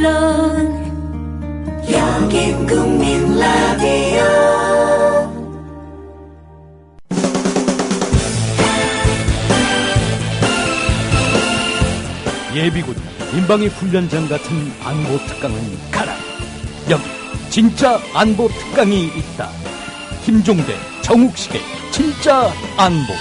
물론 여긴 국민 라디오. 예비군 민방위 훈련장 같은 안보 특강은 가라. 여기 진짜 안보 특강이 있다. 김종대, 정욱식의 진짜 안보.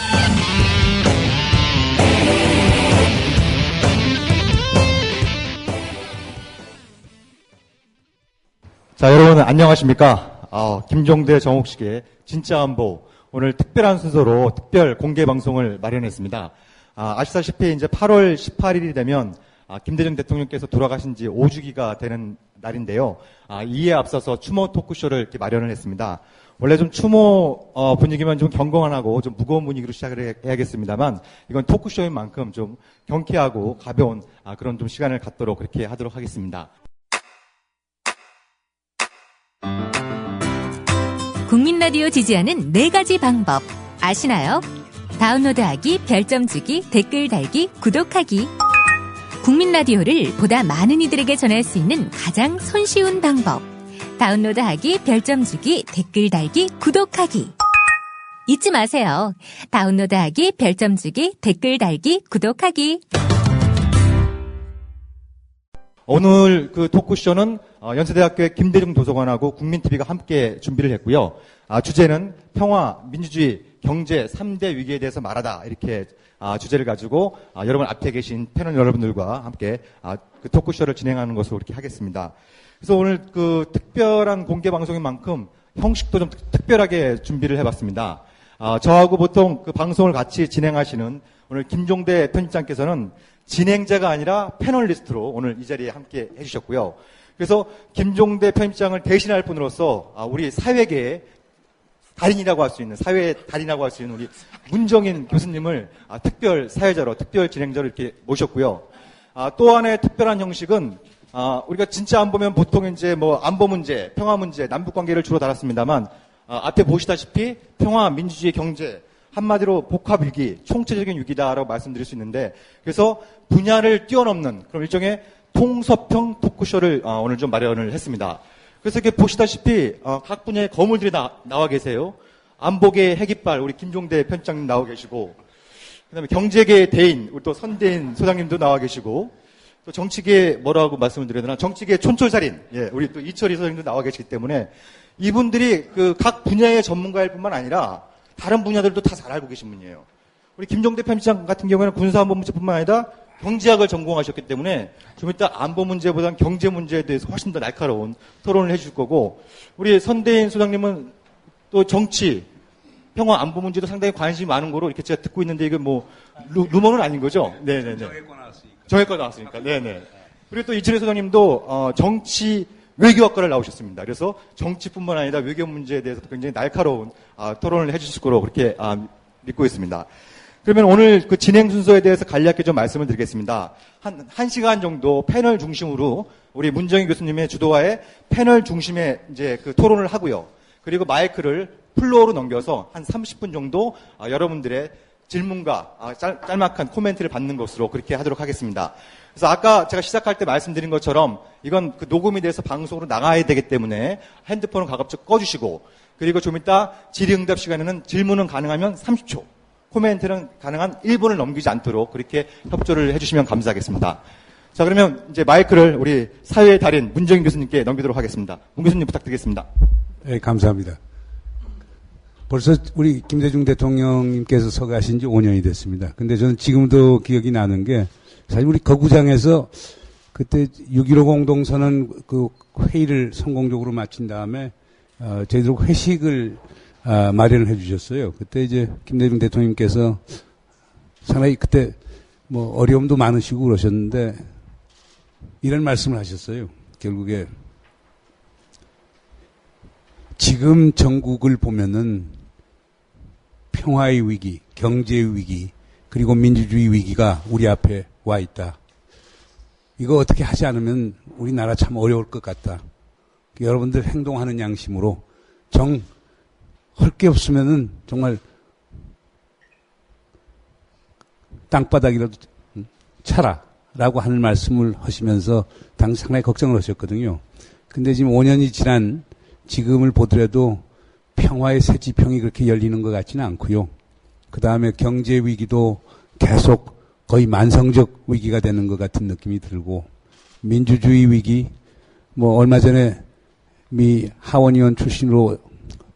자, 여러분 안녕하십니까? 김종대, 정욱식의 진짜 안보, 오늘 특별한 순서로 특별 공개 방송을 마련했습니다. 아시다시피 이제 8월 18일이 되면 김대중 대통령께서 돌아가신 지 5주기가 되는 날인데요. 이에 앞서서 추모 토크쇼를 이렇게 마련을 했습니다. 원래 좀 추모 분위기면 좀 경건하고 좀 무거운 분위기로 시작을 해야겠습니다만, 이건 토크쇼인 만큼 좀 경쾌하고 가벼운 그런 좀 시간을 갖도록 그렇게 하도록 하겠습니다. 국민 라디오 지지하는 4가지 방법 아시나요? 다운로드하기, 별점 주기, 댓글 달기, 구독하기. 국민 라디오를 보다 많은 이들에게 전할 수 있는 가장 손쉬운 방법. 다운로드하기, 별점 주기, 댓글 달기, 구독하기. 잊지 마세요. 다운로드하기, 별점 주기, 댓글 달기, 구독하기. 오늘 그 토크쇼는 연세대학교의 김대중 도서관하고 국민TV가 함께 준비를 했고요. 주제는 평화, 민주주의, 경제 3대 위기에 대해서 말하다, 이렇게 주제를 가지고 여러분 앞에 계신 패널 여러분들과 함께 그 토크쇼를 진행하는 것으로 이렇게 하겠습니다. 그래서 오늘 그 특별한 공개 방송인 만큼 형식도 좀 특별하게 준비를 해봤습니다. 저하고 보통 그 방송을 같이 진행하시는 오늘 김종대 편집장께서는 진행자가 아니라 패널리스트로 오늘 이 자리에 함께 해주셨고요. 그래서 김종대 편집장을 대신할 분으로서 우리 사회계의 달인이라고 할 수 있는, 사회의 달인이라고 할 수 있는 우리 문정인 교수님을 특별 사회자로, 특별 진행자로 이렇게 모셨고요. 또 하나의 특별한 형식은 우리가 진짜 안 보면 보통 이제 뭐 안보 문제, 평화 문제, 남북 관계를 주로 다뤘습니다만, 앞에 보시다시피 평화, 민주주의, 경제, 한마디로 복합 위기, 총체적인 위기다라고 말씀드릴 수 있는데, 그래서 분야를 뛰어넘는 그런 일종의 통섭형 토크쇼를 오늘 좀 마련을 했습니다. 그래서 이렇게 보시다시피 각 분야의 거물들이 나와 계세요. 안보계의 핵이빨 우리 김종대 편집장님 나와 계시고, 그다음에 경제계의 대인 우리 또 선대인 소장님도 나와 계시고, 또 정치계 뭐라고 말씀을 드려야 되나, 정치계 촌철살인, 우리 또 이철희 소장님도 나와 계시기 때문에 이분들이 그 각 분야의 전문가일 뿐만 아니라 다른 분야들도 다 잘 알고 계신 분이에요. 우리 김종대 편집장 같은 경우에는 군사안보 문제뿐만 아니라 경제학을 전공하셨기 때문에 좀 이따 안보 문제보다는 경제 문제에 대해서 훨씬 더 날카로운 토론을 해줄 거고, 우리 선대인 소장님은 또 정치, 평화, 안보 문제도 상당히 관심이 많은 거로 이렇게 제가 듣고 있는데, 이게 뭐 루머는 아닌 거죠? 네네네. 정외과 나왔으니까. 네네. 그리고 또 이철희 소장님도 정치 외교학과를 나오셨습니다. 그래서 정치뿐만 아니라 외교 문제에 대해서 굉장히 날카로운 토론을 해주실 거로 그렇게 믿고 있습니다. 그러면 오늘 그 진행 순서에 대해서 간략하게 좀 말씀을 드리겠습니다. 한 시간 정도 패널 중심으로 우리 문정인 교수님의 주도하에 패널 중심의 이제 그 토론을 하고요. 그리고 마이크를 플로어로 넘겨서 한 30분 정도 여러분들의 질문과 짤막한 코멘트를 받는 것으로 그렇게 하도록 하겠습니다. 그래서 아까 제가 시작할 때 말씀드린 것처럼 이건 그 녹음이 돼서 방송으로 나가야 되기 때문에 핸드폰을 가급적 꺼주시고, 그리고 좀 이따 질의응답 시간에는 질문은 가능하면 30초, 코멘트는 가능한 1분을 넘기지 않도록 그렇게 협조를 해주시면 감사하겠습니다. 자, 그러면 이제 마이크를 우리 사회의 달인 문정인 교수님께 넘기도록 하겠습니다. 문 교수님 부탁드리겠습니다. 네, 감사합니다. 벌써 우리 김대중 대통령님께서 서가신 지 5년이 됐습니다. 근데 저는 지금도 기억이 나는 게, 사실 우리 거구장에서 그때 6.15 공동선언 그 회의를 성공적으로 마친 다음에 저희들 회식을 마련을 해 주셨어요. 그때 이제 김대중 대통령님께서 상당히 그때 뭐 어려움도 많으시고 그러셨는데 이런 말씀을 하셨어요. 결국에 지금 전국을 보면은 평화의 위기, 경제의 위기, 그리고 민주주의 위기가 우리 앞에 와 있다. 이거 어떻게 하지 않으면 우리나라 참 어려울 것 같다. 여러분들 행동하는 양심으로 할 게 없으면은 정말 땅바닥이라도 차라. 라고 하는 말씀을 하시면서 당시 상당히 걱정을 하셨거든요. 근데 지금 5년이 지난 지금을 보더라도 평화의 새 지평이 그렇게 열리는 것 같지는 않고요. 그 다음에 경제 위기도 계속 거의 만성적 위기가 되는 것 같은 느낌이 들고, 민주주의 위기, 뭐 얼마 전에 미 하원의원 출신으로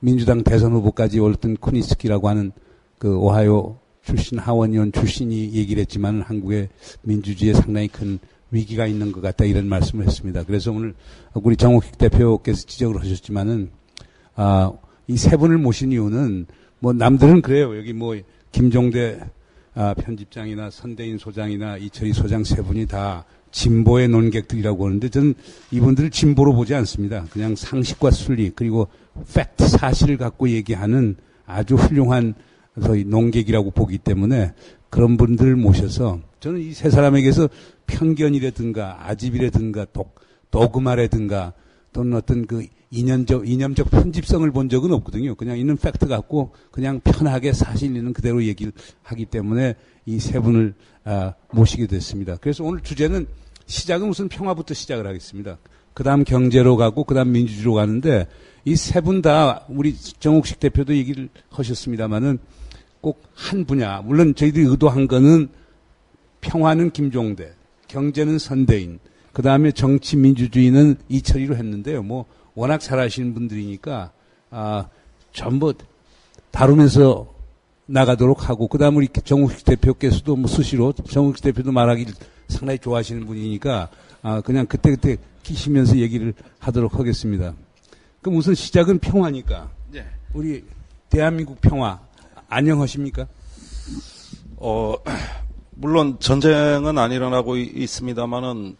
민주당 대선 후보까지 올랐던 쿠니스키라고 하는 그 오하이오 출신 하원의원 출신이 얘기를 했지만 한국의 민주주의에 상당히 큰 위기가 있는 것 같다 이런 말씀을 했습니다. 그래서 오늘 우리 정옥식 대표께서 지적을 하셨지만은 이 세 분을 모신 이유는 뭐 남들은 그래요. 여기 뭐 김종대 편집장이나 선대인 소장이나 이철희 소장 세 분이 다 진보의 논객들이라고 하는데 저는 이분들을 진보로 보지 않습니다. 그냥 상식과 순리 그리고 팩트 사실을 갖고 얘기하는 아주 훌륭한 소위 농객이라고 보기 때문에 그런 분들을 모셔서 저는 이 세 사람에게서 편견이라든가 아집이라든가 도그마라든가 또는 어떤 그 이념적 편집성을 본 적은 없거든요. 그냥 있는 팩트 갖고 그냥 편하게 사실 있는 그대로 얘기를 하기 때문에 이 세 분을 모시게 됐습니다. 그래서 오늘 주제는 시작은 우선 평화부터 시작을 하겠습니다. 그 다음 경제로 가고 그 다음 민주주의로 가는데 이 세 분 다 우리 정옥식 대표도 얘기를 하셨습니다마는 꼭 한 분야, 물론 저희들이 의도한 거는 평화는 김종대, 경제는 선대인, 그 다음에 정치 민주주의는 이철이로 했는데요. 뭐 워낙 잘하시는 분들이니까 전부 다루면서 나가도록 하고, 그 다음 우리 정옥식 대표께서도 뭐 수시로 정옥식 대표도 말하기를 상당히 좋아하시는 분이니까 그냥 그때그때 끼시면서 얘기를 하도록 하겠습니다. 그럼 우선 시작은 평화니까 우리 대한민국 평화 안녕하십니까? 물론 전쟁은 안 일어나고 있습니다만은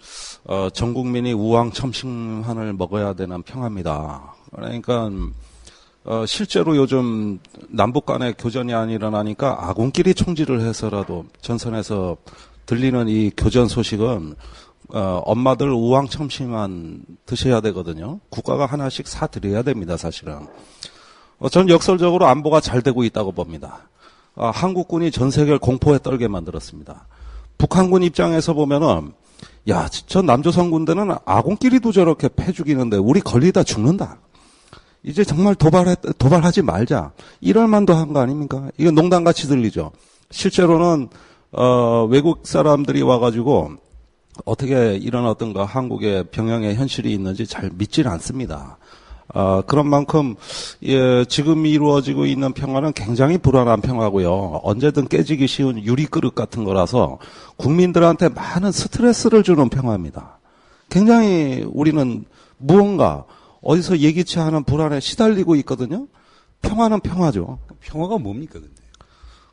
전 국민이 우왕첨심한을 먹어야 되는 평화입니다. 그러니까 실제로 요즘 남북 간의 교전이 안 일어나니까 아군끼리 총질을 해서라도 전선에서 들리는 이 교전 소식은 엄마들 우왕첨심한 드셔야 되거든요. 국가가 하나씩 사드려야 됩니다, 사실은. 저는 역설적으로 안보가 잘 되고 있다고 봅니다. 한국군이 전 세계를 공포에 떨게 만들었습니다. 북한군 입장에서 보면은, 야, 저 남조선 군대는 아군끼리도 저렇게 패 죽이는데 우리 걸리다 죽는다. 이제 정말 도발하지 말자. 이럴 만도 한 거 아닙니까? 이거 농담같이 들리죠. 실제로는 외국 사람들이 와가지고 어떻게 이런 어떤 거 한국의 병영의 현실이 있는지 잘 믿질 않습니다. 그런 만큼 지금 이루어지고 있는 평화는 굉장히 불안한 평화고요. 언제든 깨지기 쉬운 유리그릇 같은 거라서 국민들한테 많은 스트레스를 주는 평화입니다. 굉장히 우리는 무언가 어디서 예기치 않은 불안에 시달리고 있거든요. 평화는 평화죠. 평화가 뭡니까 근데?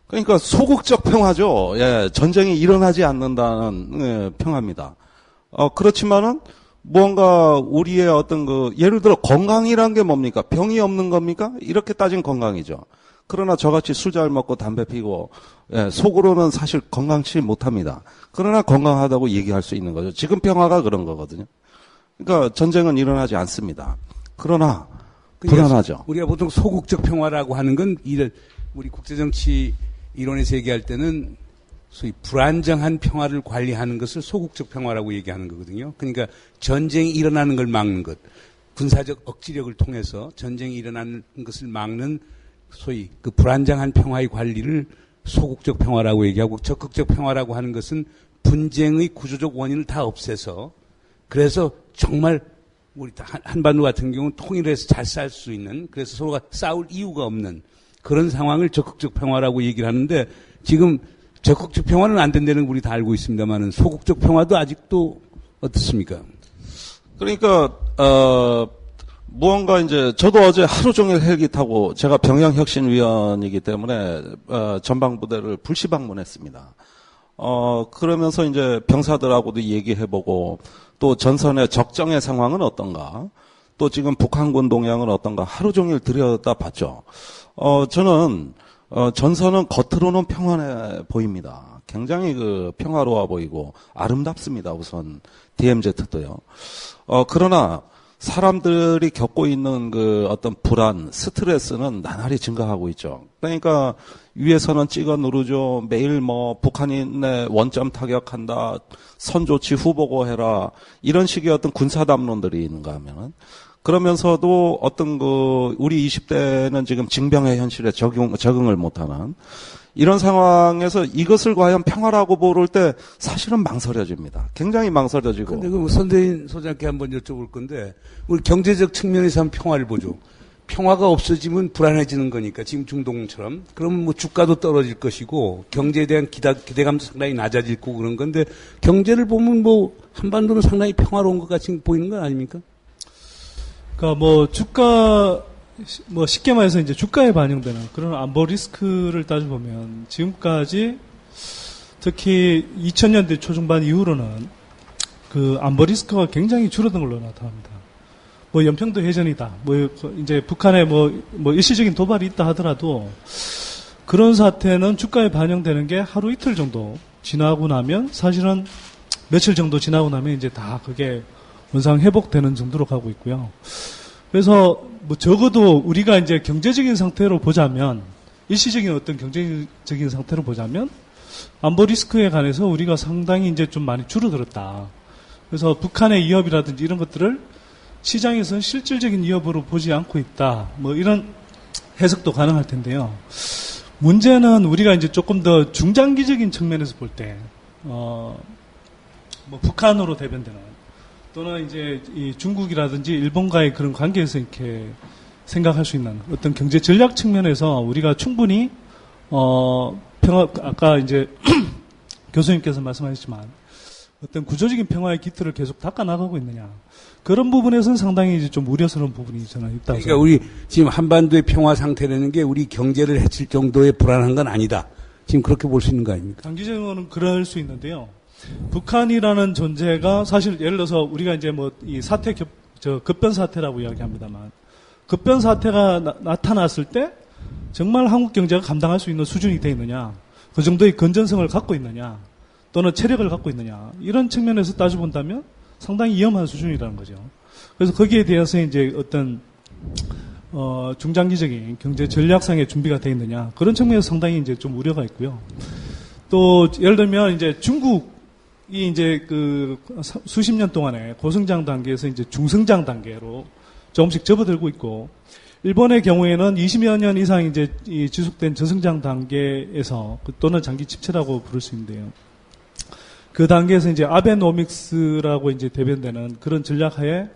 그러니까 소극적 평화죠. 예, 전쟁이 일어나지 않는다는 평화입니다. 그렇지만은 무언가 우리의 어떤 예를 들어 건강이란 게 뭡니까? 병이 없는 겁니까? 이렇게 따진 건강이죠. 그러나 저같이 술 잘 먹고 담배 피고, 속으로는 사실 건강치 못합니다. 그러나 건강하다고 얘기할 수 있는 거죠. 지금 평화가 그런 거거든요. 그러니까 전쟁은 일어나지 않습니다. 그러나 불안하죠. 우리가 보통 소극적 평화라고 하는 건 우리 국제정치 이론에서 얘기할 때는 소위 불안정한 평화를 관리하는 것을 소극적 평화라고 얘기하는 거거든요. 그러니까 전쟁이 일어나는 걸 막는 것, 군사적 억지력을 통해서 전쟁이 일어나는 것을 막는 소위 그 불안정한 평화의 관리를 소극적 평화라고 얘기하고, 적극적 평화라고 하는 것은 분쟁의 구조적 원인을 다 없애서, 그래서 정말 우리 한반도 같은 경우는 통일해서 잘 살 수 있는, 그래서 서로가 싸울 이유가 없는 그런 상황을 적극적 평화라고 얘기를 하는데, 지금 적극적 평화는 안 된다는 거 우리 다 알고 있습니다만은 소극적 평화도 아직도 어떻습니까? 그러니까 무언가 이제 저도 어제 하루 종일 헬기 타고, 제가 병영혁신위원이기 때문에 전방부대를 불시 방문했습니다. 그러면서 이제 병사들하고도 얘기해보고, 또 전선의 적정의 상황은 어떤가, 또 지금 북한군 동향은 어떤가 하루 종일 들여다봤죠. 저는 전선은 겉으로는 평안해 보입니다. 굉장히 평화로워 보이고 아름답습니다. 우선 DMZ도요. 그러나 사람들이 겪고 있는 그 어떤 불안, 스트레스는 나날이 증가하고 있죠. 그러니까 위에서는 찍어 누르죠. 매일 뭐 북한이 내 원점 타격한다. 선 조치 후보고해라. 이런 식의 어떤 군사 담론들이 있는가 하면은 그러면서도 어떤 그 우리 20대는 지금 징병의 현실에 적응을 못하는 이런 상황에서 이것을 과연 평화라고 부를 때 사실은 망설여집니다. 굉장히 망설여지고. 근데 그 선대인 소장께 한번 여쭤볼 건데, 우리 경제적 측면에서 한번 평화를 보죠. 평화가 없어지면 불안해지는 거니까, 지금 중동처럼. 그러면 뭐 주가도 떨어질 것이고, 경제에 대한 기대감도 상당히 낮아질 거고 그런 건데, 경제를 보면 뭐, 한반도는 상당히 평화로운 것 같이 보이는 건 아닙니까? 그러니까 뭐, 주가, 뭐 쉽게 말해서 이제 주가에 반영되는 그런 안보 리스크를 따져보면 지금까지 특히 2000년대 초중반 이후로는 그 안보 리스크가 굉장히 줄어든 걸로 나타납니다. 뭐 연평도 해전이다. 뭐 이제 북한에 뭐 일시적인 도발이 있다 하더라도 그런 사태는 주가에 반영되는 게 하루 이틀 정도 지나고 나면 사실은 며칠 정도 지나고 나면 이제 다 그게 원상 회복되는 정도로 가고 있고요. 그래서 뭐 적어도 우리가 이제 경제적인 상태로 보자면 일시적인 어떤 경제적인 상태로 보자면 안보 리스크에 관해서 우리가 상당히 이제 좀 많이 줄어들었다. 그래서 북한의 위협이라든지 이런 것들을 시장에서는 실질적인 위협으로 보지 않고 있다. 뭐 이런 해석도 가능할 텐데요. 문제는 우리가 이제 조금 더 중장기적인 측면에서 볼 때, 뭐 북한으로 대변되는 또는 이제 이 중국이라든지 일본과의 그런 관계에서 이렇게 생각할 수 있는 어떤 경제 전략 측면에서 우리가 충분히 평화 아까 이제 교수님께서 말씀하셨지만 어떤 구조적인 평화의 기틀을 계속 닦아 나가고 있느냐 그런 부분에서는 상당히 이제 좀 우려스러운 부분이 저는 있다고 그러니까 우리 지금 한반도의 평화 상태라는 게 우리 경제를 해칠 정도의 불안한 건 아니다. 지금 그렇게 볼 수 있는 거 아닙니까? 단기적으로는 그럴 수 있는데요. 북한이라는 존재가 사실 예를 들어서 우리가 이제 뭐 이 사태 급변 사태라고 이야기합니다만 급변 사태가 나타났을 때 정말 한국 경제가 감당할 수 있는 수준이 돼 있느냐, 그 정도의 건전성을 갖고 있느냐, 또는 체력을 갖고 있느냐 이런 측면에서 따져본다면 상당히 위험한 수준이라는 거죠. 그래서 거기에 대해서 이제 어떤 중장기적인 경제 전략상의 준비가 돼 있느냐 그런 측면에서 상당히 이제 좀 우려가 있고요. 또 예를 들면 이제 중국이 이제 그 수십 년 동안에 고성장 단계에서 이제 중성장 단계로 조금씩 접어들고 있고, 일본의 경우에는 20여 년 이상 이제 이 지속된 저성장 단계에서 또는 장기 침체라고 부를 수 있는데요. 그 단계에서 이제 아베노믹스라고 이제 대변되는 그런 전략하에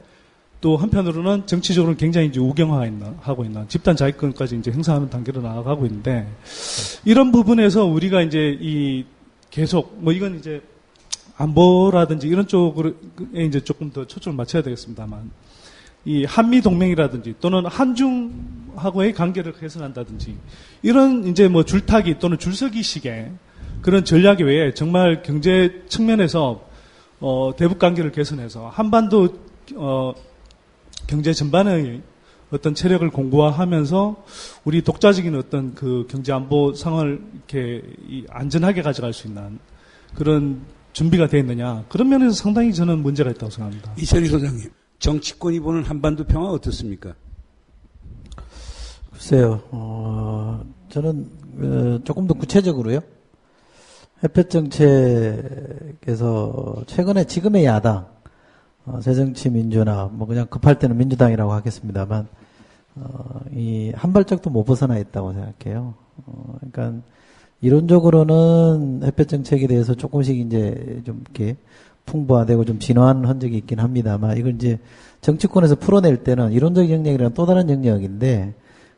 또 한편으로는 정치적으로 굉장히 이제 우경화하고 있는 집단 자위권까지 이제 행사하는 단계로 나아가고 있는데, 이런 부분에서 우리가 이제 이 계속 뭐 이건 이제 안보라든지 이런 쪽으로 이제 조금 더 초점을 맞춰야 되겠습니다만, 이 한미 동맹이라든지 또는 한중하고의 관계를 개선한다든지 이런 이제 뭐 줄타기 또는 줄서기식의 그런 전략 외에 정말 경제 측면에서 대북 관계를 개선해서 한반도 경제 전반의 어떤 체력을 공고화하면서 우리 독자적인 어떤 그 경제 안보 상황을 이렇게 안전하게 가져갈 수 있는 그런 준비가 되어 있느냐, 그런 면에서 상당히 저는 문제가 있다고 생각합니다. 이철희 소장님, 정치권이 보는 한반도 평화 어떻습니까? 글쎄요, 저는 조금 더 구체적으로요. 햇볕 정책에서 최근에 지금의 야당, 새정치민주나 뭐 그냥 급할 때는 민주당이라고 하겠습니다만, 이 한 발짝도 못 벗어나 있다고 생각해요. 그러니까 이론적으로는 햇볕 정책에 대해서 조금씩 이제 좀 이렇게 풍부화되고 좀 진화한 흔적이 있긴 합니다만, 이걸 이제 정치권에서 풀어낼 때는 이론적 영역이랑 또 다른 영역인데,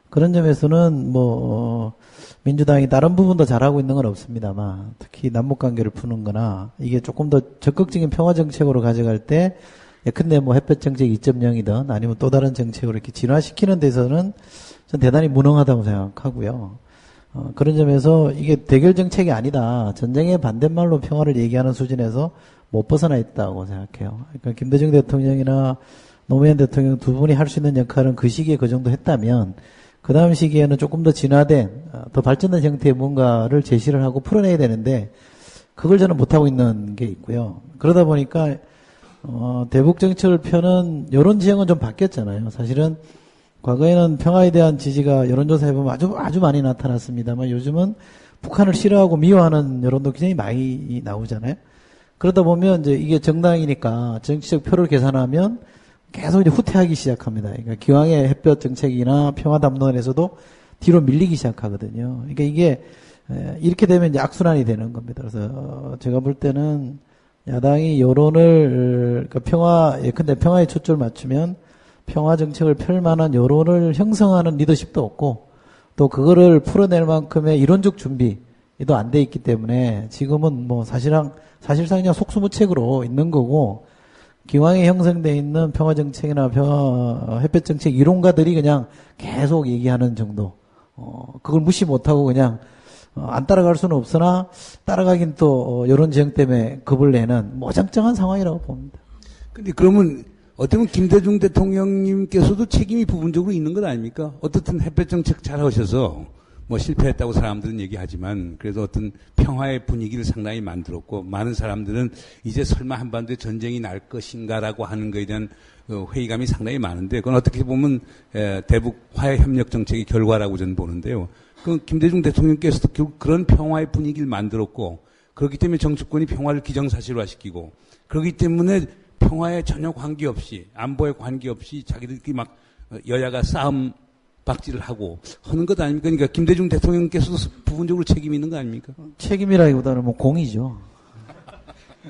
그런 점에서는 뭐 민주당이 다른 부분도 잘하고 있는 건 없습니다만, 특히 남북 관계를 푸는 거나 이게 조금 더 적극적인 평화 정책으로 가져갈 때, 근데 뭐 햇볕 정책 2.0이든 아니면 또 다른 정책으로 이렇게 진화시키는 데서는 전 대단히 무능하다고 생각하고요. 그런 점에서 이게 대결 정책이 아니다, 전쟁의 반대말로 평화를 얘기하는 수준에서 못 벗어나 있다고 생각해요. 그러니까 김대중 대통령이나 노무현 대통령 두 분이 할 수 있는 역할은 그 시기에 그 정도 했다면, 그 다음 시기에는 조금 더 진화된, 더 발전된 형태의 뭔가를 제시를 하고 풀어내야 되는데, 그걸 저는 못하고 있는 게 있고요. 그러다 보니까 대북 정책을 펴는 여론 지형은 좀 바뀌었잖아요. 사실은 과거에는 평화에 대한 지지가 여론조사에 보면 아주 많이 나타났습니다만 요즘은 북한을 싫어하고 미워하는 여론도 굉장히 많이 나오잖아요. 그러다 보면 이제 이게 정당이니까 정치적 표를 계산하면 계속 이제 후퇴하기 시작합니다. 그러니까 기왕의 햇볕 정책이나 평화 담론에서도 뒤로 밀리기 시작하거든요. 그러니까 이게 이렇게 되면 이제 악순환이 되는 겁니다. 그래서 제가 볼 때는 야당이 여론을 그러니까 예컨대 평화에 초점을 맞추면 평화 정책을 펼 만한 여론을 형성하는 리더십도 없고 또 그거를 풀어낼 만큼의 이론적 준비도 안 돼 있기 때문에 지금은 뭐 사실상 그냥 속수무책으로 있는 거고 기왕에 형성돼 있는 평화 정책이나 햇볕 정책 이론가들이 그냥 계속 얘기하는 정도. 그걸 무시 못하고 그냥 안 따라갈 수는 없으나 따라가긴 또 여론 지형 때문에 겁을 내는 모장장한 상황이라고 봅니다. 근데 그러면 어떻게 보면 김대중 대통령님께서도 책임이 부분적으로 있는 것 아닙니까? 어떻든 햇볕 정책 잘 하셔서 뭐 실패했다고 사람들은 얘기하지만 그래도 어떤 평화의 분위기를 상당히 만들었고 많은 사람들은 이제 설마 한반도에 전쟁이 날 것인가라고 하는 것에 대한 회의감이 상당히 많은데 그건 어떻게 보면 대북 화해 협력 정책의 결과라고 저는 보는데요. 그 김대중 대통령께서도 결국 그런 평화의 분위기를 만들었고 그렇기 때문에 정치권이 평화를 기정사실화시키고 그렇기 때문에 평화에 전혀 관계없이 안보에 관계없이 자기들끼리 막 여야가 싸움 박지를 하고 하는 것 아닙니까? 그러니까 김대중 대통령께서도 부분적으로 책임이 있는 거 아닙니까? 책임이라기보다는 뭐 공이죠.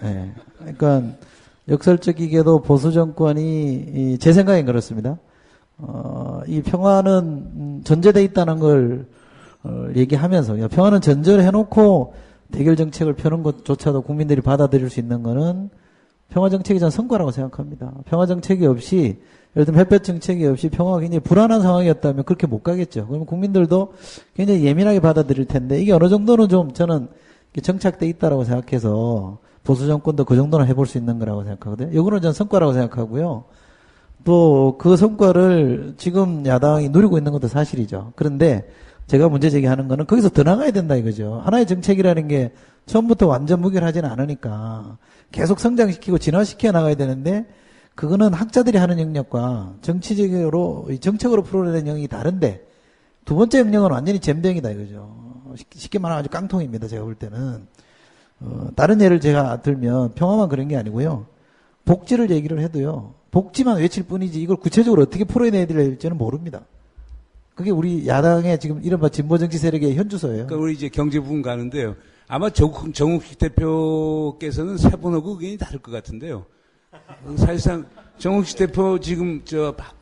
네. 그러니까 역설적이게도 보수 정권이 제 생각엔 그렇습니다. 이 평화는 전제돼 있다는 걸 얘기하면서 평화는 전제를 해놓고 대결 정책을 펴는 것조차도 국민들이 받아들일 수 있는 거는 평화 정책이 전 성과라고 생각합니다. 평화 정책이 없이 예를 들면 햇볕 정책이 없이 평화가 굉장히 불안한 상황이었다면 그렇게 못 가겠죠. 그러면 국민들도 굉장히 예민하게 받아들일 텐데 이게 어느 정도는 좀 저는 정착돼 있다라고 생각해서 보수 정권도 그 정도는 해볼 수 있는 거라고 생각하거든요. 이거는 전 성과라고 생각하고요. 또 그 성과를 지금 야당이 누리고 있는 것도 사실이죠. 그런데 제가 문제 제기하는 거는 거기서 더 나가야 된다 이거죠. 하나의 정책이라는 게 처음부터 완전 무결하지는 않으니까 계속 성장시키고 진화시켜 나가야 되는데 그거는 학자들이 하는 영역과 정치적으로 정책으로 풀어내는 영역이 다른데 두 번째 영역은 완전히 젬병이다 이거죠. 쉽게 말하면 아주 깡통입니다. 제가 볼 때는 다른 예를 제가 들면 평화만 그런 게 아니고요. 복지를 얘기를 해도요. 복지만 외칠 뿐이지 이걸 구체적으로 어떻게 풀어내야 될지는 모릅니다. 그게 우리 야당의 지금 이른바 진보 정치 세력의 현주소예요. 그러니까 우리 이제 경제 부분 가는데요. 아마 정욱식 대표께서는 세 분하고 의견이 다를 것 같은데요. 사실상 정욱식 대표 지금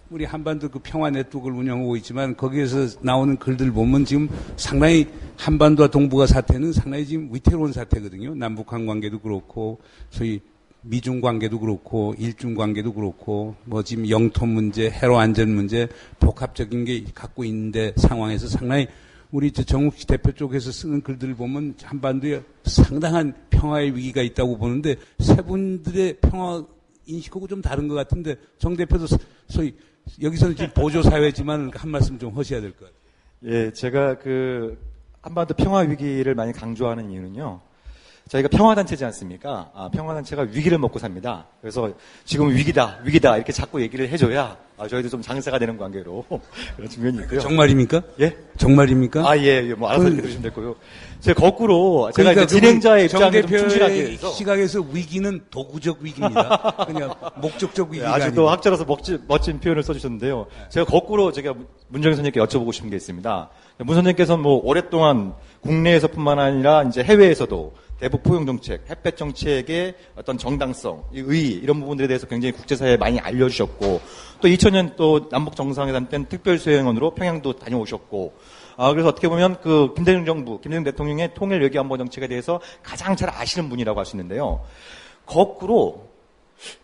우리 한반도 그 평화 네트워크를 운영하고 있지만 거기에서 나오는 글들 보면 지금 상당히 한반도와 동북아 사태는 상당히 지금 위태로운 사태거든요. 남북한 관계도 그렇고 소위 미중 관계도 그렇고 일중 관계도 그렇고 뭐 지금 영토 문제, 해로 안전 문제 복합적인 게 갖고 있는데 상황에서 상당히 우리 정욱식 대표 쪽에서 쓰는 글들을 보면 한반도에 상당한 평화의 위기가 있다고 보는데 세 분들의 평화 인식하고 좀 다른 것 같은데 정 대표도 소위 여기서는 지금 보조 사회지만 한 말씀 좀 하셔야 될 것 같아요. 예, 제가 그 한반도 평화 위기를 많이 강조하는 이유는요. 저희가 평화단체지 않습니까? 평화단체가 위기를 먹고 삽니다. 그래서 지금 위기다 이렇게 자꾸 얘기를 해줘야 저희도 좀 장사가 되는 관계로 그런 측면이 있고요. 정말입니까? 예? 정말입니까? 예. 뭐 알아서 이렇게 들으시면 될 거고요. 제가 거꾸로 제가 이제 진행자의 입장에 좀 충실하기 위해서 시각에서 위기는 도구적 위기입니다. 그냥 목적적 위기가 아주 아니고. 또 학자로서 멋진 표현을 써주셨는데요. 제가 거꾸로 제가 문정인 선생님께 여쭤보고 싶은 게 있습니다. 문 선생님께서는 뭐 오랫동안 국내에서뿐만 아니라 이제 해외에서도 대북 포용 정책, 햇볕 정책의 어떤 정당성, 의의 이런 부분들에 대해서 굉장히 국제사회에 많이 알려주셨고 또 2000년 또 남북 정상회담 때는 특별 수행원으로 평양도 다녀오셨고 그래서 어떻게 보면 그 김대중 정부, 김대중 대통령의 통일 외교안보 정책에 대해서 가장 잘 아시는 분이라고 할 수 있는데요. 거꾸로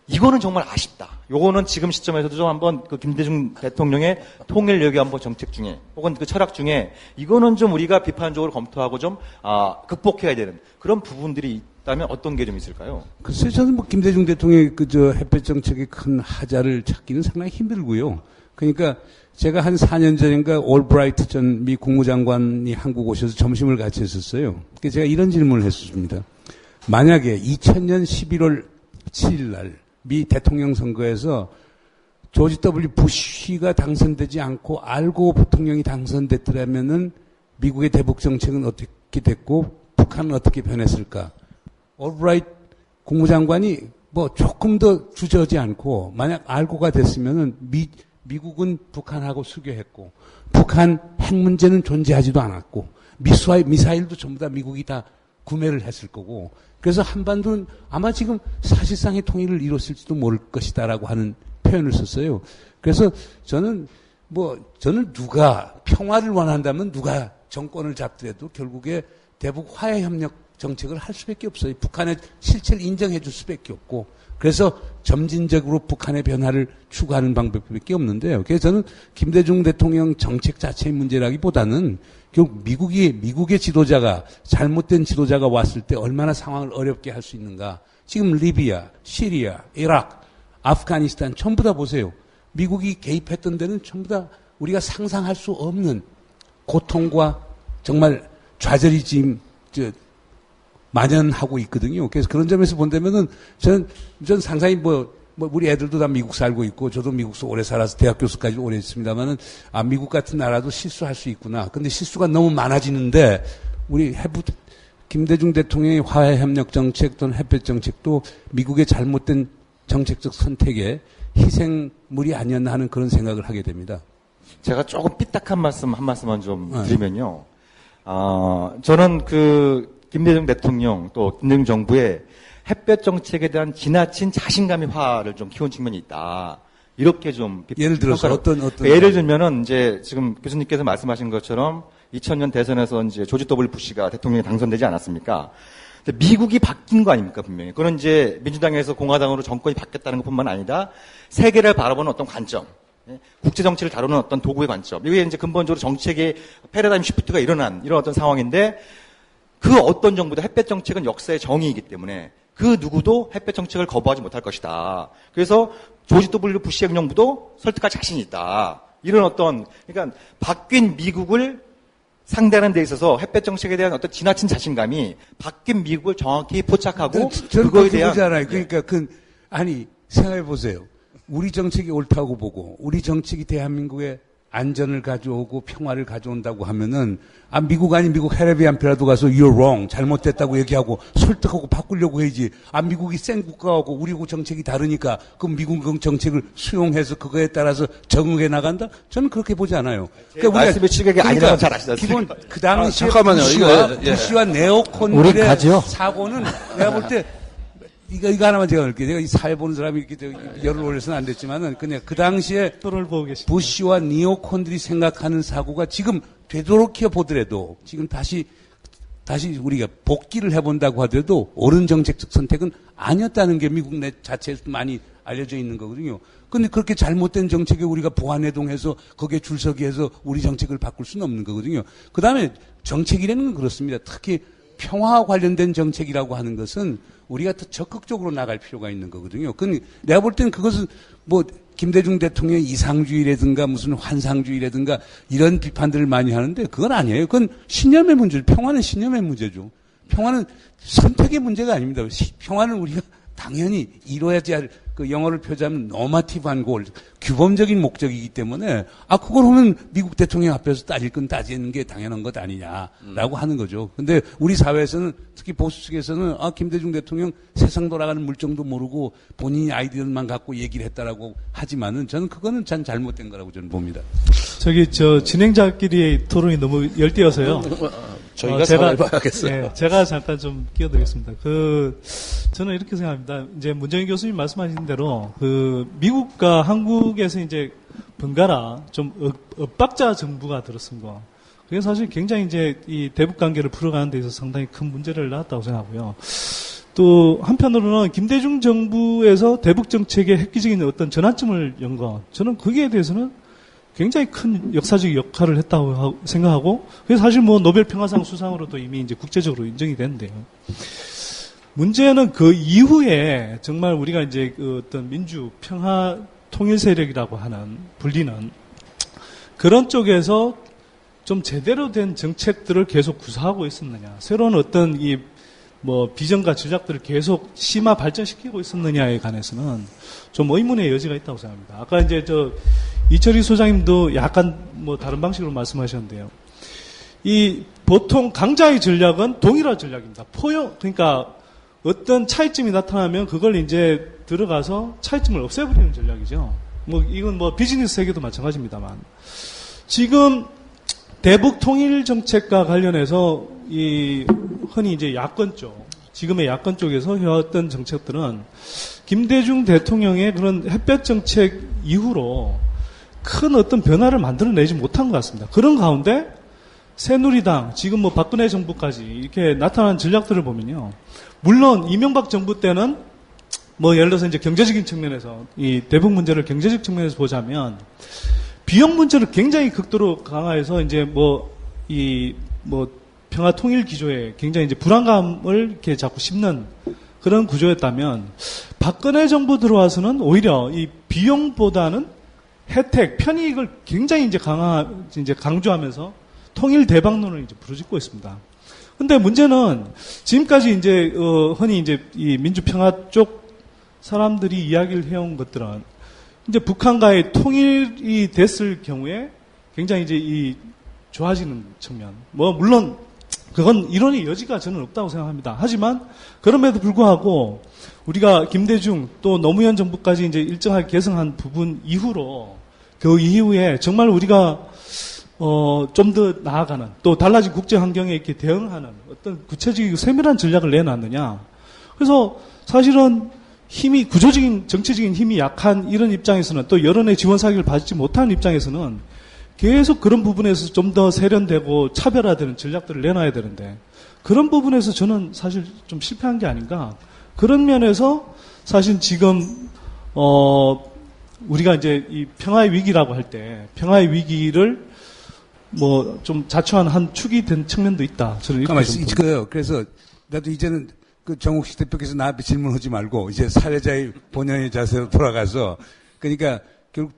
이거는 정말 아쉽다. 요거는 지금 시점에서도 좀 한번 그 김대중 대통령의 통일 외교안보 정책 중에 혹은 그 철학 중에 이거는 좀 우리가 비판적으로 검토하고 좀 극복해야 되는 그런 부분들이 있다면 어떤 게 좀 있을까요? 글쎄 저는 뭐 김대중 대통령의 햇볕 정책의 큰 하자를 찾기는 상당히 힘들고요. 그러니까 제가 한 4년 전인가 올브라이트 전 미 국무장관이 한국 오셔서 점심을 같이 했었어요. 그래서 제가 이런 질문을 했습니다. 만약에 2000년 11월 7일 날 미 대통령 선거에서 조지 W. 부시가 당선되지 않고 알고 부통령이 당선됐더라면은 미국의 대북 정책은 어떻게 됐고 북한은 어떻게 변했을까? 올브라이트 국무장관이 뭐 조금 더 주저하지 않고 만약 알고가 됐으면은 미국은 북한하고 수교했고 북한 핵 문제는 존재하지도 않았고 미사일도 전부 다 미국이 다 구매를 했을 거고 그래서 한반도는 아마 지금 사실상의 통일을 이뤘을지도 모를 것이다라고 하는 표현을 썼어요. 그래서 저는 누가 평화를 원한다면 누가 정권을 잡더라도 결국에 대북 화해 협력 정책을 할 수밖에 없어요. 북한의 실체를 인정해 줄 수밖에 없고 그래서 점진적으로 북한의 변화를 추구하는 방법밖에 없는데요. 그래서 저는 김대중 대통령 정책 자체의 문제라기보다는 결국 미국의 지도자가 잘못된 지도자가 왔을 때 얼마나 상황을 어렵게 할 수 있는가. 지금 리비아, 시리아, 이라크, 아프가니스탄 전부 다 보세요. 미국이 개입했던 데는 전부 다 우리가 상상할 수 없는 고통과 정말 좌절이 지금 만연하고 있거든요. 그래서 그런 점에서 본다면은 전 상당히 우리 애들도 다 미국 살고 있고 저도 미국에서 오래 살아서 대학 교수까지 오래 했습니다만은 미국 같은 나라도 실수할 수 있구나. 근데 실수가 너무 많아지는데 우리 김대중 대통령의 화해 협력 정책 또는 햇볕 정책도 미국의 잘못된 정책적 선택에 희생물이 아니었나 하는 그런 생각을 하게 됩니다. 제가 조금 삐딱한 말씀 한 말씀만 좀 드리면요. 저는 김대중 대통령 또 김대중 정부의 햇볕 정책에 대한 지나친 자신감의 화를 좀 키운 측면이 있다. 이렇게 좀 예를 들어서 어떤 예를 들면은 이제 지금 교수님께서 말씀하신 것처럼 2000년 대선에서 이제 조지 W. 부시가 대통령이 당선되지 않았습니까? 미국이 바뀐 거 아닙니까, 분명히. 그건 이제 민주당에서 공화당으로 정권이 바뀌었다는 것뿐만 아니라 세계를 바라보는 어떤 관점, 국제 정치를 다루는 어떤 도구의 관점. 이게 이제 근본적으로 정책의 패러다임 시프트가 일어난 이런 어떤 상황인데 그 어떤 정부도 햇볕 정책은 역사의 정의이기 때문에 그 누구도 햇볕 정책을 거부하지 못할 것이다. 그래서 조지 W. 부시 행정부도 설득할 자신이 있다. 이런 어떤, 그러니까 바뀐 미국을 상대하는 데 있어서 햇볕 정책에 대한 어떤 지나친 자신감이 바뀐 미국을 정확히 포착하고 그거에 대한 보지 않아요. 그러니까 생각해 보세요. 우리 정책이 옳다고 보고 우리 정책이 대한민국의 안전을 가져오고 평화를 가져온다고 하면은 미국 아닌 미국 해레비안피라도 가서 you're wrong 잘못됐다고 얘기하고 설득하고 바꾸려고 해야지. 미국이 센 국가하고 우리하고 정책이 다르니까 그럼 미국 정책을 수용해서 그거에 따라서 적응해 나간다? 저는 그렇게 보지 않아요. 그러니까 말씀의 취객이 아니라는 잘 아시죠? 기본 그 당시에 잠깐만요. 부시와 네오콘들의 사고는 내가 볼 때 이거 하나만 제가 할게요. 제가 이 사회 보는 사람이 이렇게 열을 올려서는 안 됐지만은 그냥 그 당시에 부시와 니오콘들이 생각하는 사고가 지금 되도록해 보더라도 지금 다시 우리가 복귀를 해본다고 하더라도 옳은 정책적 선택은 아니었다는 게 미국 내 자체에서 많이 알려져 있는 거거든요. 근데 그렇게 잘못된 정책에 우리가 보완해동해서 거기에 줄서기해서 우리 정책을 바꿀 수는 없는 거거든요. 그 다음에 정책이라는 건 그렇습니다. 특히 평화와 관련된 정책이라고 하는 것은 우리가 더 적극적으로 나갈 필요가 있는 거거든요. 내가 볼 때는 그것은 김대중 대통령의 이상주의라든가 무슨 환상주의라든가 이런 비판들을 많이 하는데 그건 아니에요. 그건 신념의 문제죠. 평화는 신념의 문제죠. 평화는 선택의 문제가 아닙니다. 평화는 우리가 당연히 이뤄야지 할 영어를 표자면 노마티브한 골, 규범적인 목적이기 때문에 그걸 보면 미국 대통령 앞에서 따질 건 따지는 게 당연한 것 아니냐라고 하는 거죠. 근데 우리 사회에서는 특히 보수 측에서는 김대중 대통령 세상 돌아가는 물정도 모르고 본인이 아이디어만 갖고 얘기를 했다라고 하지만은 저는 그거는 참 잘못된 거라고 저는 봅니다. 진행자끼리의 토론이 너무 열띠어서요. 저희가 상황을 봐야겠어요. 네, 제가 잠깐 좀 끼어들겠습니다. 저는 이렇게 생각합니다. 이제 문정인 교수님 말씀하신 대로 미국과 한국에서 이제 번갈아 좀 엇박자 정부가 들었습니다. 그게 사실 굉장히 이제 이 대북 관계를 풀어가는 데 있어서 상당히 큰 문제를 낳았다고 생각하고요. 또 한편으로는 김대중 정부에서 대북 정책의 획기적인 어떤 전환점을 연 거, 저는 거기에 대해서는 굉장히 큰 역사적 역할을 했다고 생각하고, 그래서 사실 노벨 평화상 수상으로도 이미 이제 국제적으로 인정이 됐는데요. 문제는 그 이후에 정말 우리가 이제 어떤 민주 평화 통일 세력이라고 하는 불리는 그런 쪽에서 좀 제대로 된 정책들을 계속 구사하고 있었느냐. 새로운 어떤 이 뭐 비전과 전략들을 계속 심화 발전시키고 있었느냐에 관해서는 좀 의문의 여지가 있다고 생각합니다. 아까 이제 이철희 소장님도 약간 뭐 다른 방식으로 말씀하셨는데요. 이 보통 강자의 전략은 동일한 전략입니다. 그러니까 어떤 차이점이 나타나면 그걸 이제 들어가서 차이점을 없애버리는 전략이죠. 뭐 이건 뭐 비즈니스 세계도 마찬가지입니다만 지금 대북 통일 정책과 관련해서 이 흔히 이제 야권 쪽, 지금의 야권 쪽에서 해왔던 정책들은 김대중 대통령의 그런 햇볕 정책 이후로 큰 어떤 변화를 만들어내지 못한 것 같습니다. 그런 가운데 새누리당, 지금 뭐 박근혜 정부까지 이렇게 나타난 전략들을 보면요. 물론 이명박 정부 때는 뭐 예를 들어서 이제 경제적인 측면에서 이 대북 문제를 경제적 측면에서 보자면 비용 문제를 굉장히 극도로 강화해서 이제 평화 통일 기조에 굉장히 이제 불안감을 이렇게 자꾸 심는 그런 구조였다면 박근혜 정부 들어와서는 오히려 이 비용보다는 혜택, 편익을 굉장히 이제 강조하면서 통일 대박론을 이제 부르짖고 있습니다. 근데 문제는 지금까지 이제 흔히 이제 이 민주평화 쪽 사람들이 이야기를 해온 것들은 이제 북한과의 통일이 됐을 경우에 굉장히 이제 이 좋아지는 측면. 뭐 물론 그건 이론의 여지가 저는 없다고 생각합니다. 하지만 그럼에도 불구하고 우리가 김대중 또 노무현 정부까지 이제 일정하게 개성한 부분 이후로 그 이후에 정말 우리가 좀 더 나아가는 또 달라진 국제 환경에 이렇게 대응하는 어떤 구체적이고 세밀한 전략을 내놨느냐. 그래서 사실은 힘이 구조적인 정치적인 힘이 약한 이런 입장에서는 또 여론의 지원 사격을 받지 못하는 입장에서는 계속 그런 부분에서 좀 더 세련되고 차별화되는 전략들을 내놔야 되는데 그런 부분에서 저는 사실 좀 실패한 게 아닌가. 그런 면에서 사실 지금 우리가 이제 이 평화의 위기라고 할 때 평화의 위기를 뭐 좀 자초한 한 축이 된 측면도 있다. 저는 이렇게 좀 봅니다. 그래서 나도 이제는 그 정욱식 대표께서 나한테 질문하지 말고 이제 사회자의 본연의 자세로 돌아가서 그러니까 결국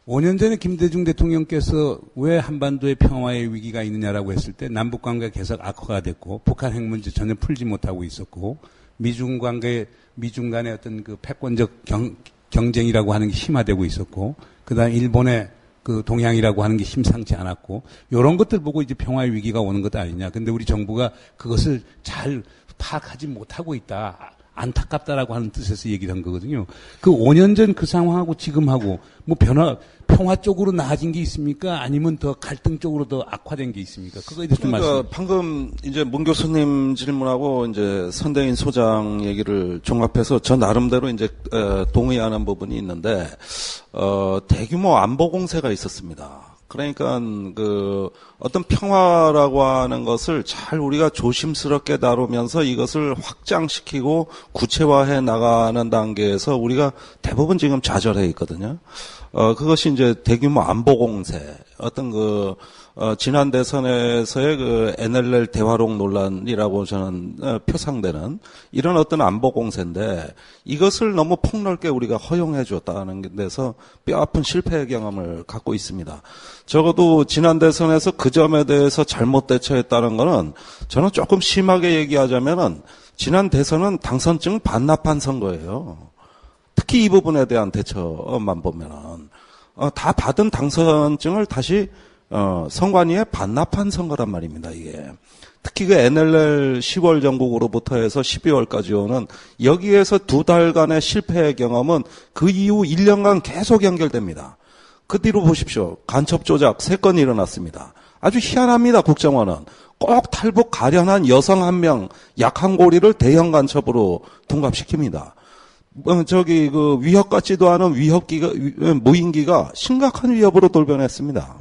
5년 전에 김대중 대통령께서 왜 한반도에 평화의 위기가 있느냐라고 했을 때 남북 관계가 계속 악화가 됐고 북한 핵 문제 전혀 풀지 못하고 있었고 미중 간의 어떤 그 패권적 경쟁이라고 하는 게 심화되고 있었고 그다음 일본의 그 동향이라고 하는 게 심상치 않았고 이런 것들 보고 이제 평화의 위기가 오는 것 아니냐. 근데 우리 정부가 그것을 잘 파악하지 못하고 있다. 안타깝다라고 하는 뜻에서 얘기를 한 거거든요. 그 5년 전 그 상황하고 지금하고 뭐 평화 쪽으로 나아진 게 있습니까? 아니면 더 갈등 쪽으로 더 악화된 게 있습니까? 그거에 대해서 좀 말씀. 방금 이제 문 교수님 질문하고 이제 선대인 소장 얘기를 종합해서 저 나름대로 이제 동의하는 부분이 있는데 대규모 안보 공세가 있었습니다. 그러니까 그 어떤 평화라고 하는 것을 잘 우리가 조심스럽게 다루면서 이것을 확장시키고 구체화해 나가는 단계에서 우리가 대부분 지금 좌절해 있거든요. 그것이 이제 대규모 안보 공세, 어떤 지난 대선에서의 그 NLL 대화록 논란이라고 저는 표상되는 이런 어떤 안보 공세인데 이것을 너무 폭넓게 우리가 허용해 줬다는 데서 뼈아픈 실패의 경험을 갖고 있습니다. 적어도 지난 대선에서 그 점에 대해서 잘못 대처했다는 거는 저는 조금 심하게 얘기하자면은 지난 대선은 당선증 반납한 선거예요. 특히 이 부분에 대한 대처만 보면은 다 받은 당선증을 다시 선관위에 반납한 선거란 말입니다. 이게 특히 그 NLL 10월 전국으로부터 해서 12월까지 오는 여기에서 2달간의 실패의 경험은 그 이후 1년간 계속 연결됩니다. 그 뒤로 보십시오. 간첩 조작 3건이 일어났습니다. 아주 희한합니다. 국정원은 꼭 탈북 가련한 여성 한 명 약한 고리를 대형 간첩으로 둔갑시킵니다. 그 위협 같지도 않은 무인기가 심각한 위협으로 돌변했습니다.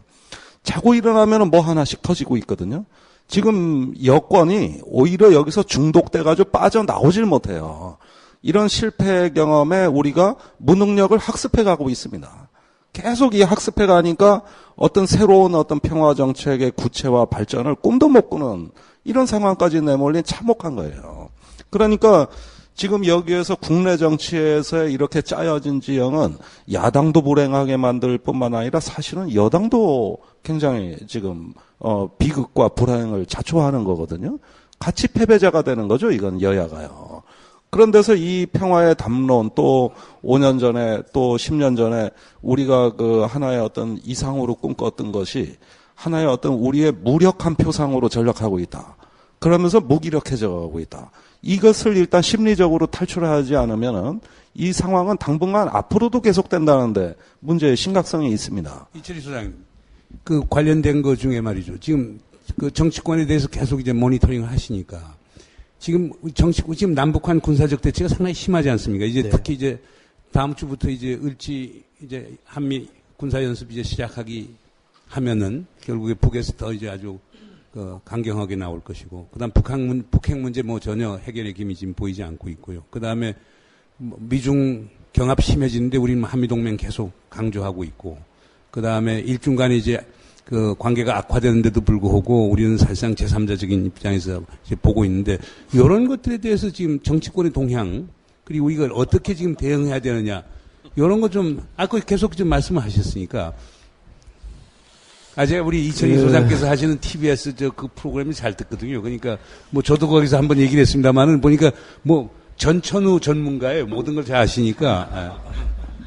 자고 일어나면 뭐 하나씩 터지고 있거든요. 지금 여권이 오히려 여기서 중독돼가지고 빠져나오질 못해요. 이런 실패 경험에 우리가 무능력을 학습해가고 있습니다. 계속 이 학습해 가니까 어떤 새로운 어떤 평화 정책의 구체화 발전을 꿈도 못 꾸는 이런 상황까지 내몰린 참혹한 거예요. 그러니까 지금 여기에서 국내 정치에서 이렇게 짜여진 지형은 야당도 불행하게 만들 뿐만 아니라 사실은 여당도 굉장히 지금 비극과 불행을 자초하는 거거든요. 같이 패배자가 되는 거죠. 이건 여야가요. 그런 데서 이 평화의 담론 또 5년 전에 또 10년 전에 우리가 그 하나의 어떤 이상으로 꿈꿨던 것이 하나의 어떤 우리의 무력한 표상으로 전락하고 있다. 그러면서 무기력해져 가고 있다. 이것을 일단 심리적으로 탈출하지 않으면은 이 상황은 당분간 앞으로도 계속된다는데 문제의 심각성이 있습니다. 이철희 소장님, 그 관련된 것 중에 말이죠. 지금 그 정치권에 대해서 계속 이제 모니터링을 하시니까 지금 지금 남북한 군사적 대치가 상당히 심하지 않습니까? 이제 네. 특히 이제 다음 주부터 이제 이제 한미 군사 연습 이제 시작하기 하면은 결국에 북에서 더 이제 아주 강경하게 나올 것이고, 그다음 북핵 문제 뭐 전혀 해결의 기미 지금 보이지 않고 있고요. 그다음에 미중 경합 심해지는데 우리는 한미동맹 계속 강조하고 있고, 그다음에 일중간에 이제 그 관계가 악화되는데도 불구하고 우리는 사실상 제3자적인 입장에서 이제 보고 있는데, 이런 것들에 대해서 지금 정치권의 동향, 그리고 이걸 어떻게 지금 대응해야 되느냐, 이런 거 좀 아까 계속 좀 말씀을 하셨으니까. 제가 우리 이철희 소장께서 하시는 TBS 그 프로그램이 잘 듣거든요. 그러니까 뭐 저도 거기서 한번 얘기를 했습니다만은 보니까 뭐 전천후 전문가예요. 모든 걸 잘 아시니까.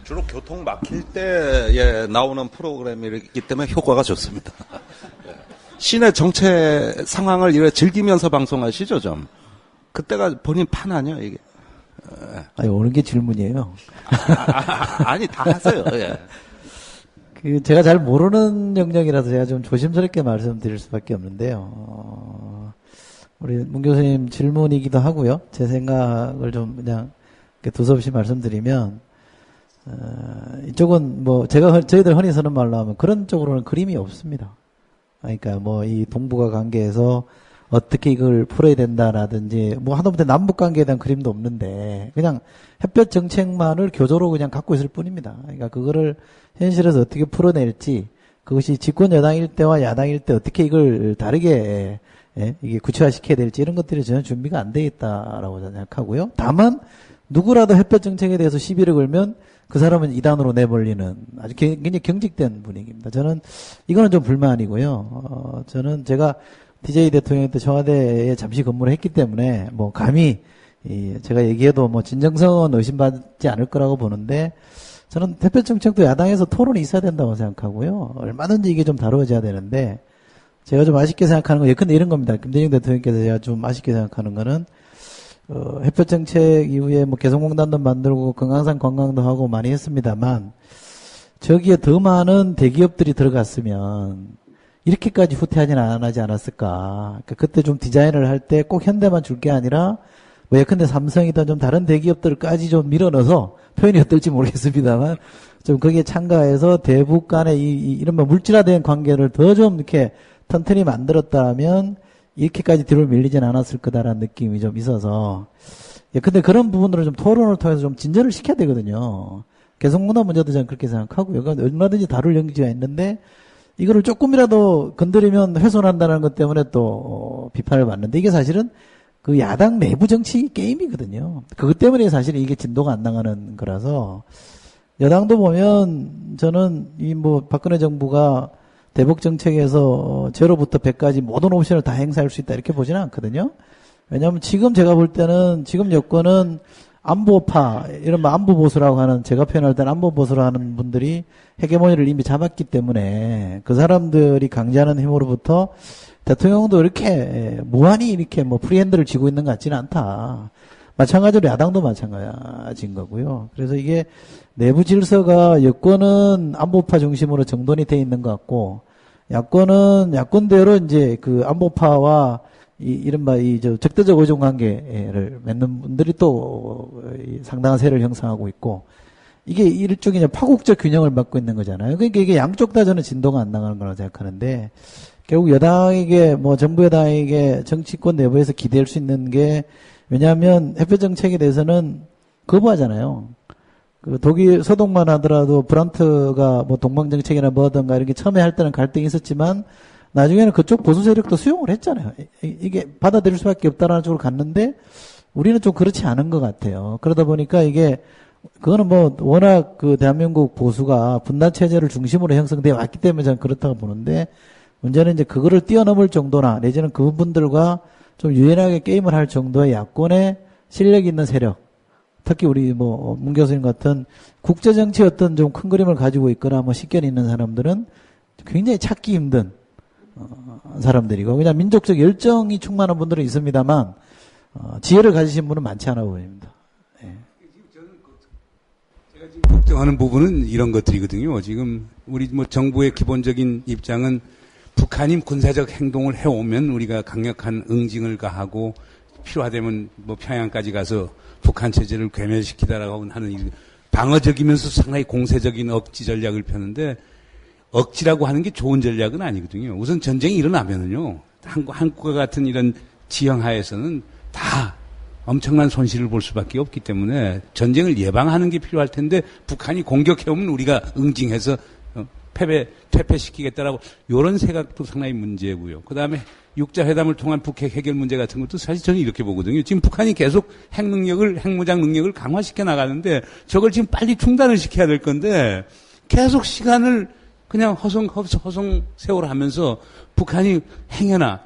주로 교통 막힐 때 나오는 프로그램이기 때문에 효과가 좋습니다. 시내 정체 상황을 이렇게 즐기면서 방송하시죠, 좀. 그때가 본인 판 아니야, 이게. 아니, 오는 게 질문이에요. 아니, 다 하세요. 예. 제가 잘 모르는 영역이라서 제가 좀 조심스럽게 말씀드릴 수밖에 없는데요. 우리 문 교수님 질문이기도 하고요. 제 생각을 좀 그냥 두서없이 말씀드리면, 이쪽은 뭐 저희들 흔히 쓰는 말로 하면 그런 쪽으로는 그림이 없습니다. 그러니까 뭐 이 동북아 관계에서 어떻게 이걸 풀어야 된다라든지 뭐 하다못해 남북 관계에 대한 그림도 없는데 그냥 햇볕 정책만을 교조로 그냥 갖고 있을 뿐입니다. 그러니까 그거를 현실에서 어떻게 풀어낼지, 그것이 집권 여당일 때와 야당일 때 어떻게 이걸 다르게 이게 구체화시켜야 될지 이런 것들이 전혀 준비가 안 돼 있다라고 생각하고요. 다만 누구라도 햇볕 정책에 대해서 시비를 걸면 그 사람은 이단으로 내몰리는 아주 굉장히 경직된 분위기입니다. 저는 이거는 좀 불만이고요. 저는 제가 DJ 대통령 때 청와대에 잠시 근무를 했기 때문에 뭐 감히 제가 얘기해도 뭐 진정성은 의심받지 않을 거라고 보는데, 저는 햇볕 정책도 야당에서 토론이 있어야 된다고 생각하고요. 얼마든지 이게 좀 다루어져야 되는데, 제가 좀 아쉽게 생각하는 건 예컨대 이런 겁니다. 김대중 대통령께서 제가 좀 아쉽게 생각하는 거는 햇볕 정책 이후에 뭐 개성공단도 만들고 금강산 관광도 하고 많이 했습니다만, 저기에 더 많은 대기업들이 들어갔으면 이렇게까지 후퇴하지는 안 하지 않았을까. 그러니까 그때 좀 디자인을 할 때 꼭 현대만 줄 게 아니라 뭐 예컨대 삼성이든 좀 다른 대기업들까지 좀 밀어넣어서, 표현이 어떨지 모르겠습니다만 좀 거기에 참가해서 대북 간의 이른바 물질화된 관계를 더 좀 이렇게 튼튼히 만들었다면 이렇게까지 뒤로 밀리진 않았을 거다라는 느낌이 좀 있어서, 근데 그런 부분들을 좀 토론을 통해서 좀 진전을 시켜야 되거든요. 개성공단 문제도 저는 그렇게 생각하고요. 얼마든지 다룰 여지가 있는데 이거를 조금이라도 건드리면 훼손한다는 것 때문에 또 비판을 받는데, 이게 사실은 그 야당 내부 정치 게임이거든요. 그것 때문에 사실 이게 진도가 안 나가는 거라서, 여당도 보면 저는 이 뭐 박근혜 정부가 대북 정책에서 0부터 100까지 모든 옵션을 다 행사할 수 있다 이렇게 보지는 않거든요. 왜냐하면 지금 제가 볼 때는 지금 여권은 안보파, 이런 안보 보수라고 하는, 제가 표현할 때는 안보 보수라고 하는 분들이 헤게모니를 이미 잡았기 때문에 그 사람들이 강제하는 힘으로부터 대통령도 이렇게 무한히 이렇게 뭐 프리핸드를 쥐고 있는 것 같지는 않다. 마찬가지로 야당도 마찬가지인 거고요. 그래서 이게 내부 질서가 여권은 안보파 중심으로 정돈이 돼 있는 것 같고, 야권은 야권대로 이제 그 안보파와 이른바 적대적 의존 관계를 맺는 분들이 또 상당한 세를 형성하고 있고, 이게 일종의 파국적 균형을 맞고 있는 거잖아요. 그러니까 이게 양쪽 다 저는 진도가 안 나가는 거라고 생각하는데, 결국 여당에게 뭐 정부 여당에게 정치권 내부에서 기대할 수 있는 게, 왜냐하면 햇볕 정책에 대해서는 거부하잖아요. 그 독일 서독만 하더라도 브란트가 뭐 동방 정책이나 뭐든가 이렇게 처음에 할 때는 갈등이 있었지만 나중에는 그쪽 보수 세력도 수용을 했잖아요. 이게 받아들일 수밖에 없다라는 쪽으로 갔는데, 우리는 좀 그렇지 않은 것 같아요. 그러다 보니까 이게 그거는 뭐 워낙 그 대한민국 보수가 분단 체제를 중심으로 형성되어 왔기 때문에 저는 그렇다고 보는데, 문제는 이제 그거를 뛰어넘을 정도나 내지는 그분들과 좀 유연하게 게임을 할 정도의 야권의 실력이 있는 세력, 특히 우리 문 교수님 같은 국제정치 어떤 좀 큰 그림을 가지고 있거나 식견이 있는 사람들은 굉장히 찾기 힘든 사람들이고, 그냥 민족적 열정이 충만한 분들은 있습니다만 지혜를 가지신 분은 많지 않아 보입니다. 예. 제가 지금 걱정하는 부분은 이런 것들이거든요. 지금 우리 정부의 기본적인 입장은 북한이 군사적 행동을 해오면 우리가 강력한 응징을 가하고 필요하다면 평양까지 가서 북한 체제를 괴멸시키다라고 하는 방어적이면서 상당히 공세적인 억지 전략을 펴는데, 억지라고 하는 게 좋은 전략은 아니거든요. 우선 전쟁이 일어나면은요, 한국과 같은 이런 지형 하에서는 다 엄청난 손실을 볼 수밖에 없기 때문에 전쟁을 예방하는 게 필요할 텐데, 북한이 공격해오면 우리가 응징해서 퇴폐시키겠다라고, 이런 생각도 상당히 문제고요. 그 다음에 육자회담을 통한 북핵 해결 문제 같은 것도 사실 저는 이렇게 보거든요. 지금 북한이 계속 핵무장 능력을 강화시켜 나가는데, 저걸 지금 빨리 중단을 시켜야 될 건데, 계속 시간을 그냥 허송 세월 하면서 북한이 행여나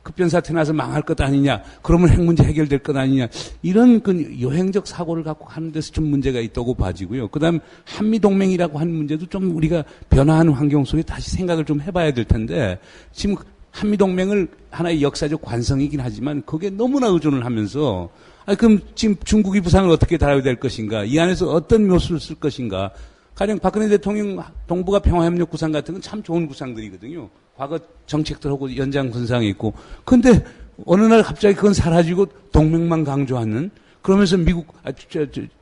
급변사태 나서 망할 것 아니냐, 그러면 핵 문제 해결될 것 아니냐, 이런 요행적 사고를 갖고 하는 데서 좀 문제가 있다고 봐지고요. 그 다음 한미동맹이라고 하는 문제도 좀 우리가 변화하는 환경 속에 다시 생각을 좀 해봐야 될 텐데, 지금 한미동맹을 하나의 역사적 관성이긴 하지만 거기에 너무나 의존을 하면서, 그럼 지금 중국이 부상을 어떻게 다뤄야 될 것인가, 이 안에서 어떤 묘수를 쓸 것인가. 가령 박근혜 대통령 동북아 평화협력 구상 같은 건 참 좋은 구상들이거든요. 과거 정책들하고 연장 군상이 있고. 근데 어느 날 갑자기 그건 사라지고 동맹만 강조하는, 그러면서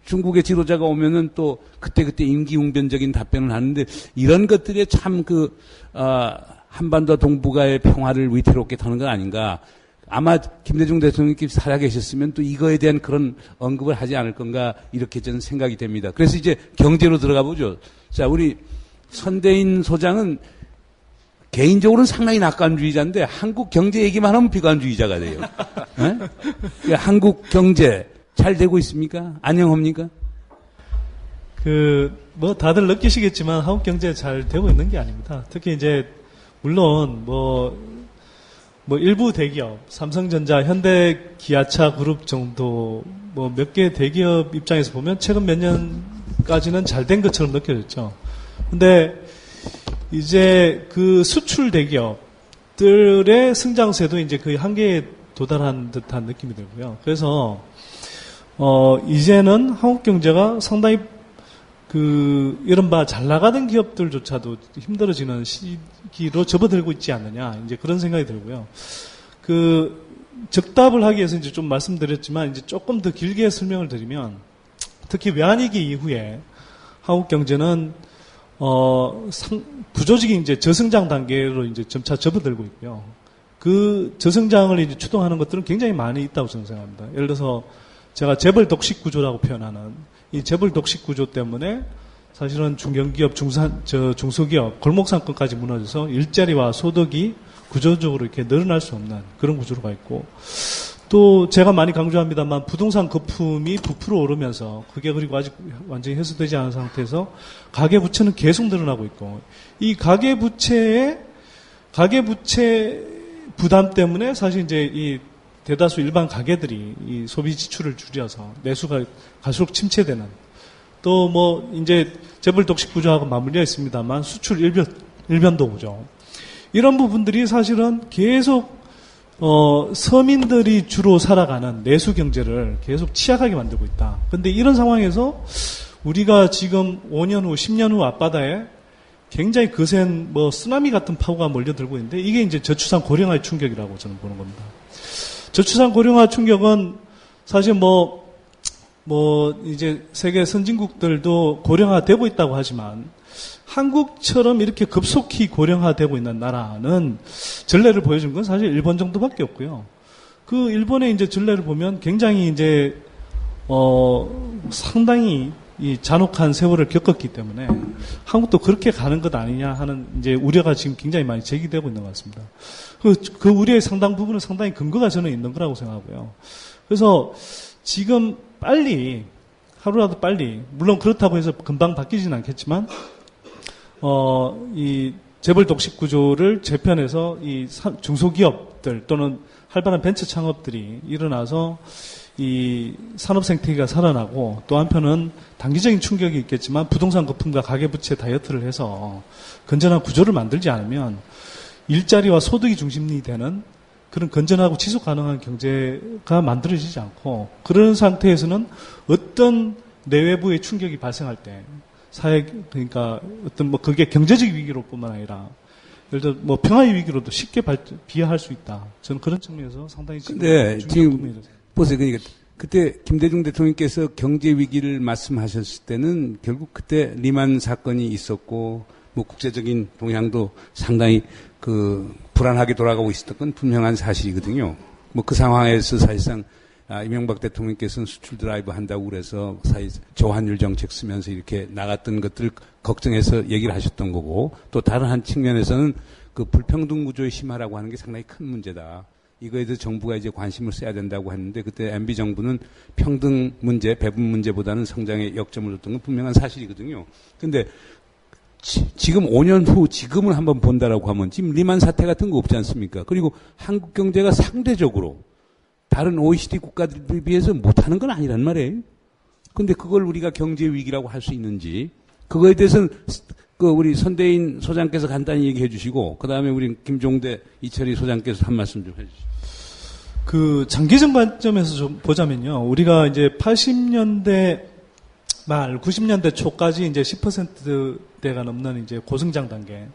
중국의 지도자가 오면은 또 그때 임기응변적인 답변을 하는데, 이런 것들이 참 한반도 동북아의 평화를 위태롭게 타는 건 아닌가. 아마 김대중 대통령께서 살아계셨으면 또 이거에 대한 그런 언급을 하지 않을 건가, 이렇게 저는 생각이 됩니다. 그래서 이제 경제로 들어가 보죠. 자, 우리 선대인 소장은 개인적으로는 상당히 낙관주의자인데, 한국 경제 얘기만 하면 비관주의자가 돼요. 한국 경제 잘 되고 있습니까? 안녕합니까? 다들 느끼시겠지만 한국 경제 잘 되고 있는 게 아닙니다. 특히 이제 물론 일부 대기업, 삼성전자, 현대기아차 그룹 정도 몇 개 대기업 입장에서 보면 최근 몇 년까지는 잘 된 것처럼 느껴졌죠. 근데 이제 그 수출 대기업들의 성장세도 이제 거의 한계에 도달한 듯한 느낌이 들고요. 그래서 이제는 한국 경제가 상당히 이른바 잘 나가던 기업들조차도 힘들어지는 시기로 접어들고 있지 않느냐, 이제 그런 생각이 들고요. 적답을 하기 위해서 이제 좀 말씀드렸지만, 이제 조금 더 길게 설명을 드리면, 특히 외환위기 이후에 한국 경제는, 구조적인 이제 저성장 단계로 이제 점차 접어들고 있고요. 그 저성장을 이제 추동하는 것들은 굉장히 많이 있다고 저는 생각합니다. 예를 들어서 제가 재벌 독식 구조라고 표현하는 이 재벌 독식 구조 때문에 사실은 중견기업, 중소기업, 골목상권까지 무너져서 일자리와 소득이 구조적으로 이렇게 늘어날 수 없는 그런 구조로 가 있고, 또 제가 많이 강조합니다만 부동산 거품이 부풀어 오르면서 그게 그리고 아직 완전히 해소되지 않은 상태에서 가계부채는 계속 늘어나고 있고, 이 가계부채 부담 때문에 사실 이제 이 대다수 일반 가게들이 이 소비 지출을 줄여서 내수가 갈수록 침체되는, 또 이제 재벌 독식 구조하고 맞물려 있습니다만 수출 일변도 구조, 이런 부분들이 사실은 계속 서민들이 주로 살아가는 내수 경제를 계속 취약하게 만들고 있다. 근데 이런 상황에서 우리가 지금 5년 후, 10년 후 앞바다에 굉장히 거센 쓰나미 같은 파고가 몰려들고 있는데, 이게 이제 저출산 고령화의 충격이라고 저는 보는 겁니다. 저출산 고령화 충격은 사실 이제 세계 선진국들도 고령화되고 있다고 하지만, 한국처럼 이렇게 급속히 고령화되고 있는 나라는 전례를 보여준 건 사실 일본 정도밖에 없고요. 그 일본의 이제 전례를 보면 굉장히 이제 상당히 이 잔혹한 세월을 겪었기 때문에 한국도 그렇게 가는 것 아니냐 하는 이제 우려가 지금 굉장히 많이 제기되고 있는 것 같습니다. 그 우려의 상당 부분은 상당히 근거가 저는 있는 거라고 생각하고요. 그래서 지금 빨리, 하루라도 빨리, 물론 그렇다고 해서 금방 바뀌지는 않겠지만, 이 재벌 독식 구조를 재편해서 이 중소기업들 또는 활발한 벤처 창업들이 일어나서 이 산업 생태계가 살아나고 또 한편은 단기적인 충격이 있겠지만 부동산 거품과 가계부채 다이어트를 해서 건전한 구조를 만들지 않으면 일자리와 소득이 중심이 되는 그런 건전하고 지속 가능한 경제가 만들어지지 않고 그런 상태에서는 어떤 내외부의 충격이 발생할 때 사회 그러니까 어떤 뭐 그게 경제적 위기로뿐만 아니라 예를 들어 뭐 평화의 위기로도 쉽게 비화할 수 있다. 저는 그런 측면에서 상당히 근데 지금 보세요. 그러니까 그때 김대중 대통령께서 경제 위기를 말씀하셨을 때는 결국 그때 리만 사건이 있었고 뭐 국제적인 동향도 상당히 그 불안하게 돌아가고 있었던 건 분명한 사실이거든요. 뭐 그 상황에서 사실상 이명박 대통령께서는 수출 드라이브 한다고 그래서 저환율 정책 쓰면서 이렇게 나갔던 것들을 걱정해서 얘기를 하셨던 거고 또 다른 한 측면에서는 그 불평등 구조의 심화라고 하는 게 상당히 큰 문제다. 이거에 대해서 정부가 이제 관심을 써야 된다고 했는데 그때 MB 정부는 평등 문제, 배분 문제보다는 성장에 역점을 뒀던 건 분명한 사실이거든요. 근데 지금 5년 후 지금을 한번 본다라고 하면 지금 리만 사태 같은 거 없지 않습니까? 그리고 한국 경제가 상대적으로 다른 OECD 국가들에 비해서 못하는 건 아니란 말이에요. 근데 그걸 우리가 경제 위기라고 할 수 있는지 그거에 대해서는 그 우리 선대인 소장께서 간단히 얘기해 주시고 그 다음에 우리 김종대 이철희 소장께서 한 말씀 좀 해주시죠. 그 장기적 관점에서 좀 보자면요, 우리가 이제 80년대 말 90년대 초까지 이제 10%대가 넘는 이제 고성장 단계,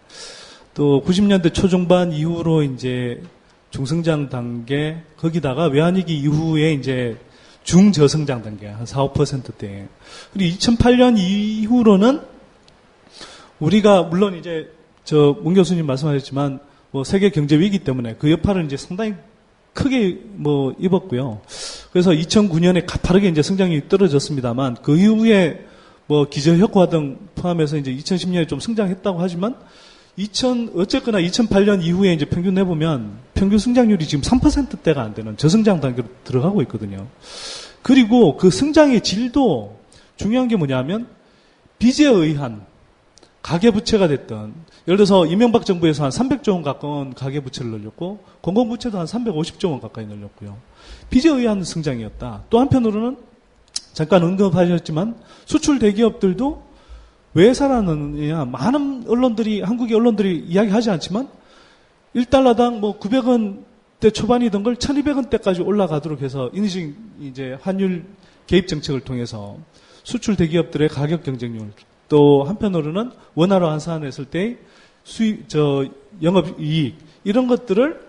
또 90년대 초중반 이후로 이제 중성장 단계, 거기다가 외환위기 이후에 이제 중저성장 단계 한 4, 5%대. 그리고 2008년 이후로는 우리가 물론 이제 문 교수님 말씀하셨지만 뭐 세계 경제 위기 때문에 그 여파를 이제 상당히 크게 뭐 입었고요. 그래서 2009년에 가파르게 이제 성장이 떨어졌습니다만 그 이후에 뭐 기저효과 등 포함해서 이제 2010년에 좀 성장했다고 하지만 어쨌거나 2008년 이후에 이제 평균 내보면 평균 성장률이 지금 3%대가 안 되는 저성장 단계로 들어가고 있거든요. 그리고 그 성장의 질도 중요한 게 뭐냐면 빚에 의한 가계부채가 됐던, 예를 들어서 이명박 정부에서 한 300조 원 가까운 가계부채를 늘렸고 공공부채도 한 350조 원 가까이 늘렸고요. 빚에 의한 성장이었다. 또 한편으로는 잠깐 언급하셨지만 수출 대기업들도 왜 살아나느냐, 많은 언론들이, 한국의 언론들이 이야기하지 않지만 1달러당 뭐 900원대 초반이던 걸 1200원대까지 올라가도록 해서 인위적인 이제 환율 개입 정책을 통해서 수출 대기업들의 가격 경쟁률, 또 한편으로는 원화로 환산했을 때 영업이익, 이런 것들을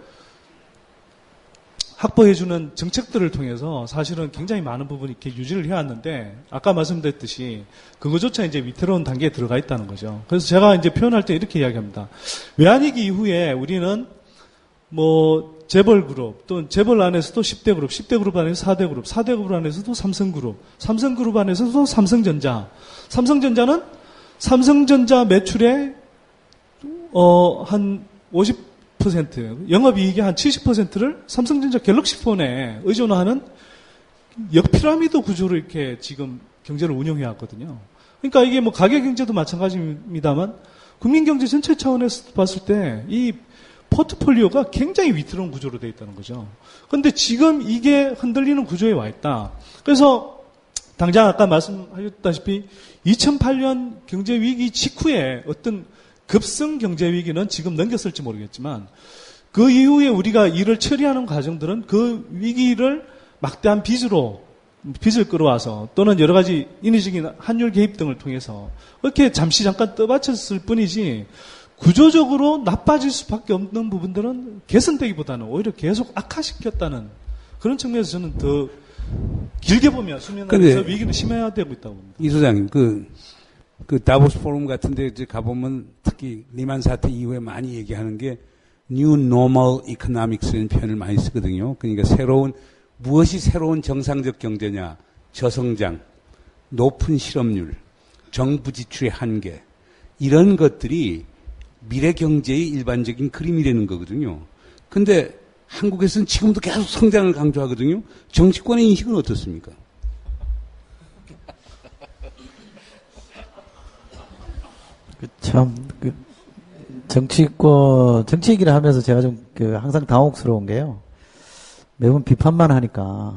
확보해주는 정책들을 통해서 사실은 굉장히 많은 부분이 이렇게 유지를 해왔는데, 아까 말씀드렸듯이 그거조차 이제 위태로운 단계에 들어가 있다는 거죠. 그래서 제가 이제 표현할 때 이렇게 이야기합니다. 외환위기 이후에 우리는 뭐 재벌 그룹, 또 재벌 안에서도 10대 그룹, 10대 그룹 안에서 4대 그룹, 4대 그룹 안에서도 삼성그룹, 삼성그룹 안에서도 삼성전자, 삼성전자는 삼성전자 매출의 한 50%, 영업이익의 한 70%를 삼성전자 갤럭시폰에 의존하는 역피라미드 구조로 이렇게 지금 경제를 운영해 왔거든요. 그러니까 이게 뭐 가계경제도 마찬가지입니다만 국민경제 전체 차원에서 봤을 때 이 포트폴리오가 굉장히 위태로운 구조로 되어 있다는 거죠. 그런데 지금 이게 흔들리는 구조에 와 있다. 그래서 당장 아까 말씀하셨다시피 2008년 경제위기 직후에 어떤 급성 경제위기는 지금 넘겼을지 모르겠지만 그 이후에 우리가 이를 처리하는 과정들은 그 위기를 막대한 빚을 끌어와서 또는 여러 가지 인위적인 환율 개입 등을 통해서 그렇게 잠깐 떠받쳤을 뿐이지 구조적으로 나빠질 수밖에 없는 부분들은 개선되기보다는 오히려 계속 악화시켰다는 그런 측면에서 저는 더 길게 보면 수면 안에서 위기는 심해야 되고 있다고 봅니다. 이 소장님, 그 다보스 포럼 같은데 이제 가보면 특히 리만 사태 이후에 많이 얘기하는 게 New Normal Economics라는 표현을 많이 쓰거든요. 그러니까 무엇이 새로운 정상적 경제냐, 저성장, 높은 실업률, 정부 지출의 한계, 이런 것들이 미래 경제의 일반적인 그림이라는 거거든요. 근데 한국에서는 지금도 계속 성장을 강조하거든요. 정치권의 인식은 어떻습니까? 정치 얘기를 하면서 제가 좀 항상 당혹스러운 게요. 매번 비판만 하니까.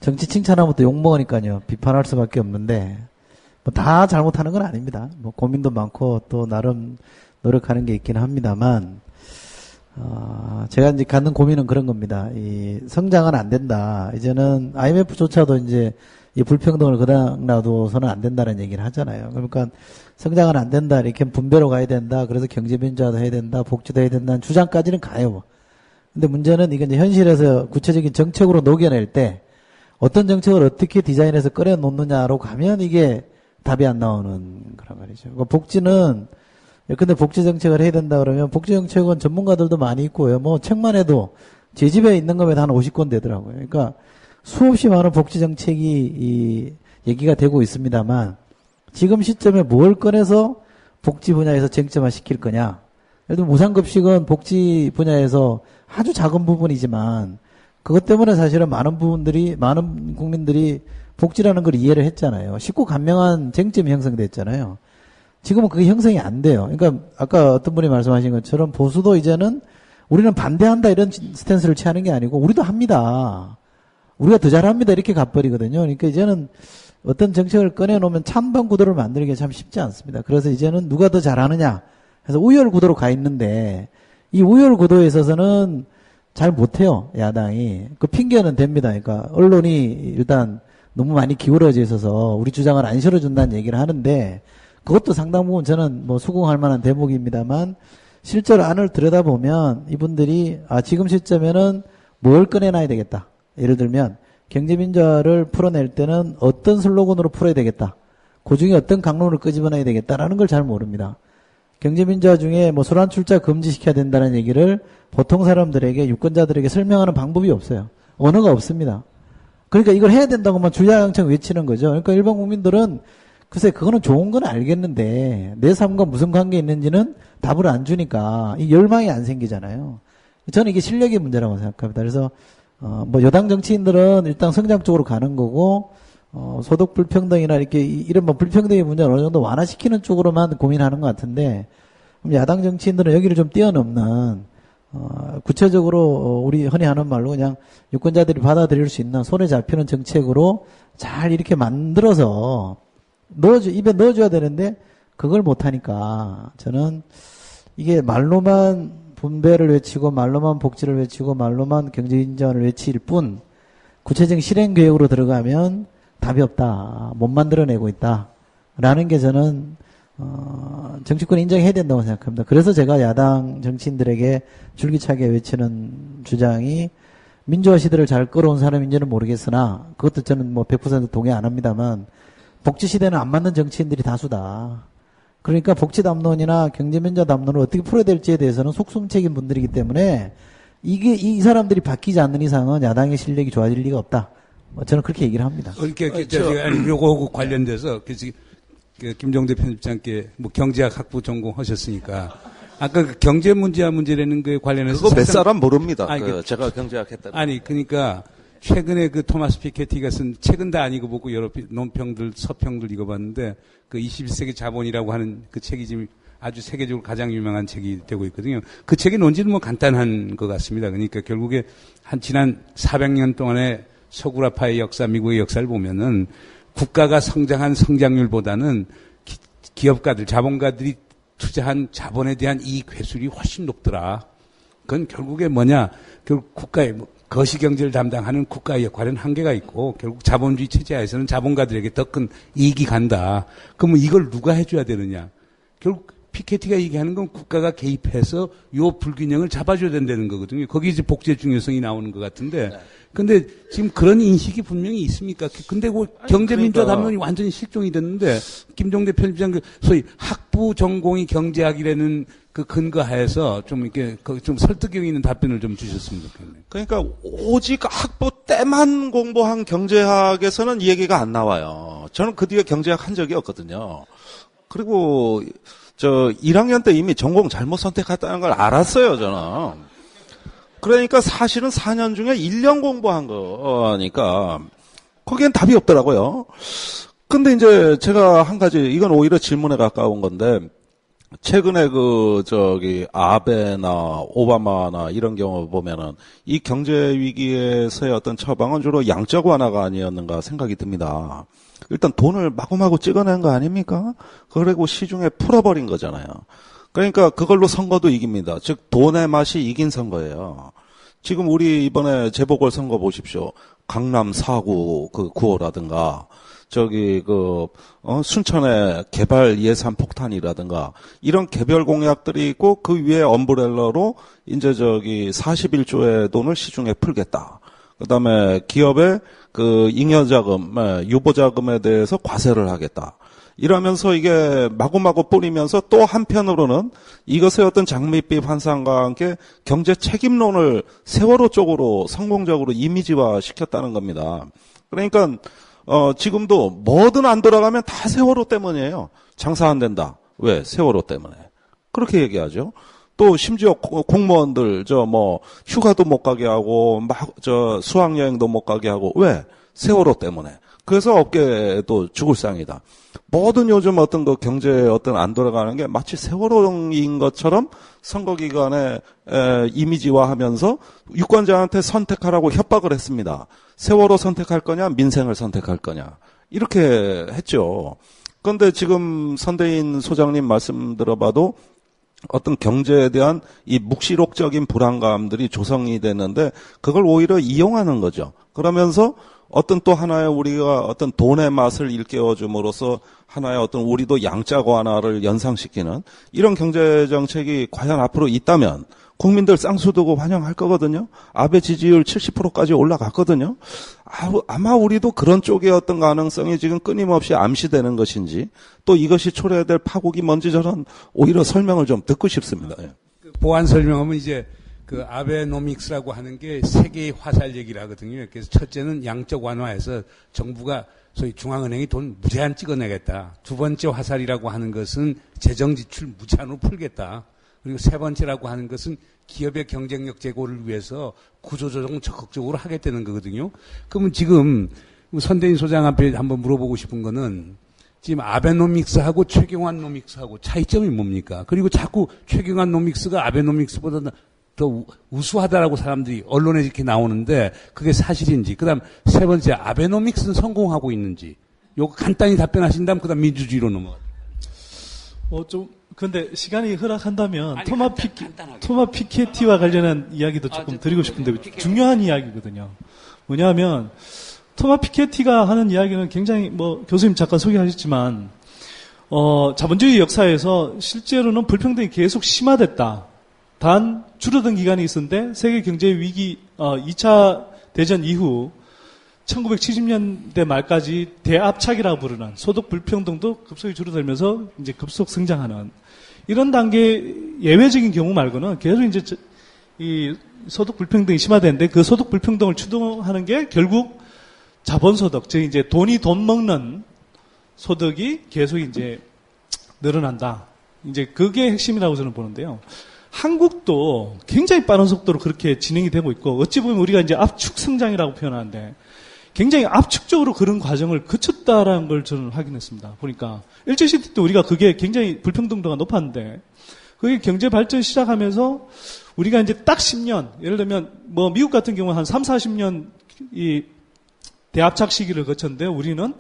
정치 칭찬하면 또 욕먹으니까요. 비판할 수밖에 없는데, 뭐 다 잘못하는 건 아닙니다. 뭐 고민도 많고 또 나름 노력하는 게 있긴 합니다만, 제가 이제 갖는 고민은 그런 겁니다. 이 성장은 안 된다. 이제는 IMF조차도 이제 이 불평등을 그냥 놔둬서는 안 된다는 얘기를 하잖아요. 그러니까 성장은 안 된다. 이렇게 분배로 가야 된다. 그래서 경제민주화도 해야 된다. 복지도 해야 된다는 주장까지는 가요. 근데 문제는 이게 이제 현실에서 구체적인 정책으로 녹여낼 때 어떤 정책을 어떻게 디자인해서 꺼내놓느냐로 가면 이게 답이 안 나오는 거란 말이죠. 그러니까 복지는 근데 복지 정책을 해야 된다 그러면 복지 정책은 전문가들도 많이 있고요. 뭐 책만 해도 제 집에 있는 거면 한 50권 되더라고요. 그러니까 수없이 많은 복지 정책이 얘기가 되고 있습니다만 지금 시점에 뭘 꺼내서 복지 분야에서 쟁점화 시킬 거냐. 예를 들면 무상급식은 복지 분야에서 아주 작은 부분이지만 그것 때문에 사실은 많은 국민들이 복지라는 걸 이해를 했잖아요. 쉽고 간명한 쟁점이 형성됐잖아요. 지금은 그게 형성이 안 돼요. 그러니까 아까 어떤 분이 말씀하신 것처럼 보수도 이제는 우리는 반대한다 이런 스탠스를 취하는 게 아니고 우리도 합니다. 우리가 더 잘합니다 이렇게 가버리거든요. 그러니까 이제는 어떤 정책을 꺼내놓으면 찬반 구도를 만들기 참 쉽지 않습니다. 그래서 이제는 누가 더 잘하느냐 해서 우열 구도로 가 있는데 이 우열 구도에 있어서는 잘 못해요. 야당이. 그 핑계는 됩니다. 그러니까 언론이 일단 너무 많이 기울어져 있어서 우리 주장을 안 실어준다는 얘기를 하는데 그것도 상당 부분 저는 뭐 수긍할 만한 대목입니다만 실제로 안을 들여다보면 이분들이 지금 시점에는 뭘 꺼내놔야 되겠다. 예를 들면 경제민주화를 풀어낼 때는 어떤 슬로건으로 풀어야 되겠다. 그중에 어떤 강론을 끄집어내야 되겠다라는 걸 잘 모릅니다. 경제민주화 중에 뭐 술안 출자 금지시켜야 된다는 얘기를 보통 사람들에게 유권자들에게 설명하는 방법이 없어요. 언어가 없습니다. 그러니까 이걸 해야 된다고만 주야장창 외치는 거죠. 그러니까 일반 국민들은 글쎄 그거는 좋은 건 알겠는데 내 삶과 무슨 관계 있는지는 답을 안 주니까 이 열망이 안 생기잖아요. 저는 이게 실력의 문제라고 생각합니다. 그래서 뭐 여당 정치인들은 일단 성장 쪽으로 가는 거고 소득 불평등이나 이렇게 이런 뭐 불평등의 문제를 어느 정도 완화시키는 쪽으로만 고민하는 것 같은데 야당 정치인들은 여기를 좀 뛰어넘는 구체적으로 우리 흔히 하는 말로 그냥 유권자들이 받아들일 수 있는 손에 잡히는 정책으로 잘 이렇게 만들어서 입에 넣어줘야 되는데 그걸 못하니까 저는 이게 말로만 분배를 외치고 말로만 복지를 외치고 말로만 경제인전을 외칠 뿐 구체적인 실행 계획으로 들어가면 답이 없다. 못 만들어내고 있다. 라는 게 저는 정치권이 인정해야 된다고 생각합니다. 그래서 제가 야당 정치인들에게 줄기차게 외치는 주장이 민주화 시대를 잘 끌어온 사람인지는 모르겠으나 그것도 저는 뭐 100% 동의 안 합니다만 복지 시대는 안 맞는 정치인들이 다수다. 그러니까 복지 담론이나 경제민주화 담론을 어떻게 풀어야 될지에 대해서는 속수무책인 분들이기 때문에 이 사람들이 바뀌지 않는 이상은 야당의 실력이 좋아질 리가 없다. 저는 그렇게 얘기를 합니다. 그러니까 제가 요거하고 관련돼서 김종대 편집장께 뭐 경제학 학부 전공하셨으니까 아까 그 경제 문제라는 거에 관련해서 그거 몇 사람 모릅니다. 제가 경제학 했다. 그러니까 최근에 그 토마스 피케티가 쓴 책은 다 안 읽어보고 여러 논평들 서평들 읽어봤는데 그 21세기 자본이라고 하는 그 책이 지금 아주 세계적으로 가장 유명한 책이 되고 있거든요. 그 책의 논지는 뭐 간단한 것 같습니다. 그러니까 결국에 지난 400년 동안의 서구라파의 역사, 미국의 역사를 보면은 국가가 성장한 성장률보다는 기업가들, 자본가들이 투자한 자본에 대한 이익 회수율이 훨씬 높더라. 그건 결국에 뭐냐? 결국 국가의 거시경제를 담당하는 국가의 역할은 한계가 있고 결국 자본주의 체제하에서는 자본가들에게 더 큰 이익이 간다. 그러면 이걸 누가 해줘야 되느냐? 결국 피케티가 얘기하는 건 국가가 개입해서 요 불균형을 잡아줘야 된다는 거거든요. 거기 이제 복지의 중요성이 나오는 것 같은데. 근데 지금 그런 인식이 분명히 있습니까? 근데 그 경제민주화 담론이 완전히 실종이 됐는데 김종대 편집장 소위 학부 전공이 경제학이라는 그 근거하에서 좀 이렇게 좀 설득력 있는 답변을 좀 주셨으면 좋겠네요. 그러니까 오직 학부 때만 공부한 경제학에서는 이 얘기가 안 나와요. 저는 그 뒤에 경제학 한 적이 없거든요. 그리고 1학년 때 이미 전공 잘못 선택했다는 걸 알았어요, 저는. 그러니까 사실은 4년 중에 1년 공부한 거니까 거기엔 답이 없더라고요. 근데 이제 제가 한 가지, 이건 오히려 질문에 가까운 건데, 최근에 아베나 오바마나 이런 경우 보면은 이 경제 위기에서의 어떤 처방은 주로 양적 완화가 아니었는가 생각이 듭니다. 일단 돈을 마구마구 찍어낸 거 아닙니까? 그리고 시중에 풀어버린 거잖아요. 그러니까 그걸로 선거도 이깁니다. 즉 돈의 맛이 이긴 선거예요. 지금 우리 이번에 재보궐선거 보십시오. 강남 4구 그 구호라든가 순천의 개발 예산 폭탄이라든가 이런 개별 공약들이 있고 그 위에 엄브렐러로 이제 41조의 돈을 시중에 풀겠다. 그다음에 기업의 그 잉여자금, 유보자금에 대해서 과세를 하겠다. 이러면서 이게 마구마구 뿌리면서 또 한편으로는 이것의 어떤 장밋빛 환상과 함께 경제 책임론을 세월호 쪽으로 성공적으로 이미지화 시켰다는 겁니다. 그러니까 지금도 뭐든 안 돌아가면 다 세월호 때문이에요. 장사 안 된다. 왜? 세월호 때문에. 그렇게 얘기하죠. 또 심지어 공무원들 휴가도 못 가게 하고 수학여행도 못 가게 하고 왜? 세월호 때문에. 그래서 업계도 죽을 상이다. 뭐든 요즘 어떤 경제 안 돌아가는 게 마치 세월호인 것처럼 선거 기간에 이미지화하면서 유권자한테 선택하라고 협박을 했습니다. 세월호 선택할 거냐, 민생을 선택할 거냐. 이렇게 했죠. 그런데 지금 선대인 소장님 말씀 들어봐도 어떤 경제에 대한 이 묵시록적인 불안감들이 조성이 됐는데 그걸 오히려 이용하는 거죠. 그러면서 어떤 또 하나의 우리가 어떤 돈의 맛을 일깨워줌으로써 하나의 어떤 우리도 양적 완화를 연상시키는 이런 경제 정책이 과연 앞으로 있다면 국민들 쌍수두고 환영할 거거든요. 아베 지지율 70%까지 올라갔거든요. 아마 우리도 그런 쪽의 어떤 가능성이 지금 끊임없이 암시되는 것인지 또 이것이 초래될 파국이 뭔지 저는 오히려 설명을 좀 듣고 싶습니다. 보완 설명하면 이제 그 아베노믹스라고 하는 게 세 개의 화살 얘기를 하거든요. 그래서 첫째는 양적 완화해서 정부가 소위 중앙은행이 돈 무제한 찍어내겠다. 두 번째 화살이라고 하는 것은 재정 지출 무제한으로 풀겠다. 그리고 세 번째라고 하는 것은 기업의 경쟁력 제고를 위해서 구조조정을 적극적으로 하겠다는 거거든요. 그러면 지금 선대인 소장 앞에 한번 물어보고 싶은 거는 지금 아베노믹스하고 최경환 노믹스하고 차이점이 뭡니까? 그리고 자꾸 최경환 노믹스가 아베노믹스보다 더 우수하다라고 사람들이 언론에 이렇게 나오는데 그게 사실인지. 그다음 세 번째 아베노믹스는 성공하고 있는지. 요거 간단히 답변하신 다음 그다음 민주주의로 넘어가. 근데 시간이 허락한다면 토마 피케티와 관련한 이야기도 조금 드리고 싶은데 중요한 이야기거든요. 뭐냐면 토마 피케티가 하는 이야기는 굉장히 교수님 잠깐 소개하셨지만 자본주의 역사에서 실제로는 불평등이 계속 심화됐다. 단 줄어든 기간이 있었는데 세계 경제 위기 2차 대전 이후 1970년대 말까지 대압착이라고 부르는 소득 불평등도 급속히 줄어들면서 이제 급속 성장하는 이런 단계 예외적인 경우 말고는 계속 이제 이 소득 불평등이 심화되는데 그 소득 불평등을 추동하는 게 결국 자본소득, 즉 이제 돈 먹는 소득이 계속 이제 늘어난다. 이제 그게 핵심이라고 저는 보는데요. 한국도 굉장히 빠른 속도로 그렇게 진행이 되고 있고 어찌 보면 우리가 이제 압축 성장이라고 표현하는데 굉장히 압축적으로 그런 과정을 거쳤다라는 걸 저는 확인했습니다. 보니까 일제시대 때 우리가 그게 굉장히 불평등도가 높았는데 그게 경제 발전 시작하면서 우리가 이제 딱 10년, 예를 들면 미국 같은 경우는 한 3, 40년 이 대압착 시기를 거쳤는데 우리는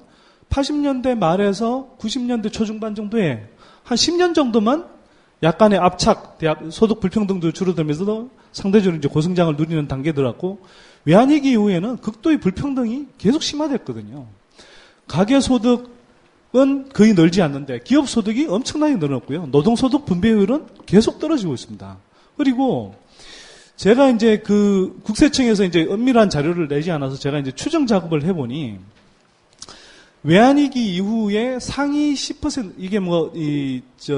80년대 말에서 90년대 초중반 정도에 한 10년 정도만 약간의 압착, 소득 불평등도 줄어들면서도 상대적으로 이제 고성장을 누리는 단계에 들어갔고 외환위기 이후에는 극도의 불평등이 계속 심화됐거든요. 가계소득은 거의 늘지 않는데 기업소득이 엄청나게 늘었고요. 노동소득 분배율은 계속 떨어지고 있습니다. 그리고 제가 이제 그 국세청에서 이제 엄밀한 자료를 내지 않아서 제가 이제 추정 작업을 해보니 외환위기 이후에 상위 10%, 이게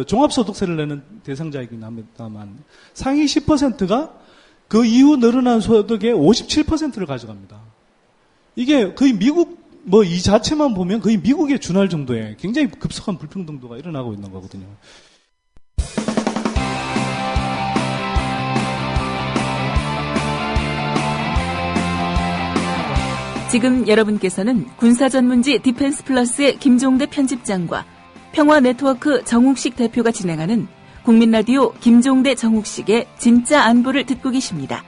종합소득세를 내는 대상자이긴 합니다만, 상위 10%가 그 이후 늘어난 소득의 57%를 가져갑니다. 이게 거의 미국, 이 자체만 보면 거의 미국에 준할 정도의 굉장히 급속한 불평등도가 일어나고 있는 거거든요. 지금 여러분께서는 군사전문지 디펜스 플러스의 김종대 편집장과 평화네트워크 정욱식 대표가 진행하는 국민라디오 김종대 정욱식의 진짜 안보를 듣고 계십니다.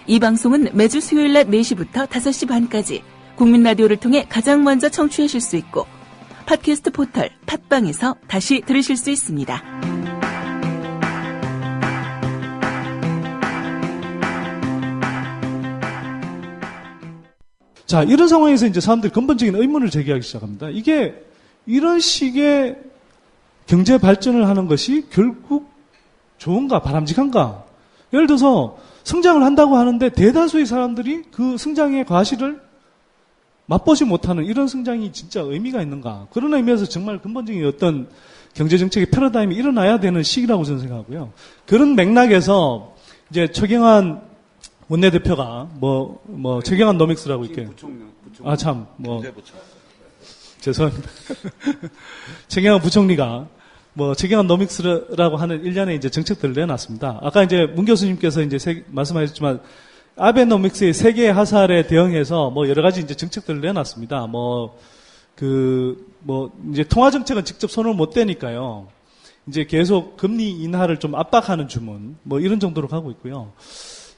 이 방송은 매주 수요일 낮 4시부터 5시 반까지 국민라디오를 통해 가장 먼저 청취하실 수 있고 팟캐스트 포털 팟빵에서 다시 들으실 수 있습니다. 자, 이런 상황에서 이제 사람들이 근본적인 의문을 제기하기 시작합니다. 이게 이런 식의 경제 발전을 하는 것이 결국 좋은가, 바람직한가? 예를 들어서 성장을 한다고 하는데 대다수의 사람들이 그 성장의 과실을 맛보지 못하는 이런 성장이 진짜 의미가 있는가? 그런 의미에서 정말 근본적인 어떤 경제정책의 패러다임이 일어나야 되는 시기라고 저는 생각하고요. 그런 맥락에서 이제 최경환 원내대표가 최경환 노믹스라고 이렇게. 죄송합니다. 최경환 부총리가 최경환 노믹스라고 하는 일련의 이제 정책들을 내놨습니다. 아까 이제 문 교수님께서 이제 말씀하셨지만 아베노믹스의 세계 하살에 대응해서 여러 가지 이제 정책들을 내놨습니다. 이제 통화 정책은 직접 손을 못 대니까요. 이제 계속 금리 인하를 좀 압박하는 주문, 이런 정도로 가고 있고요.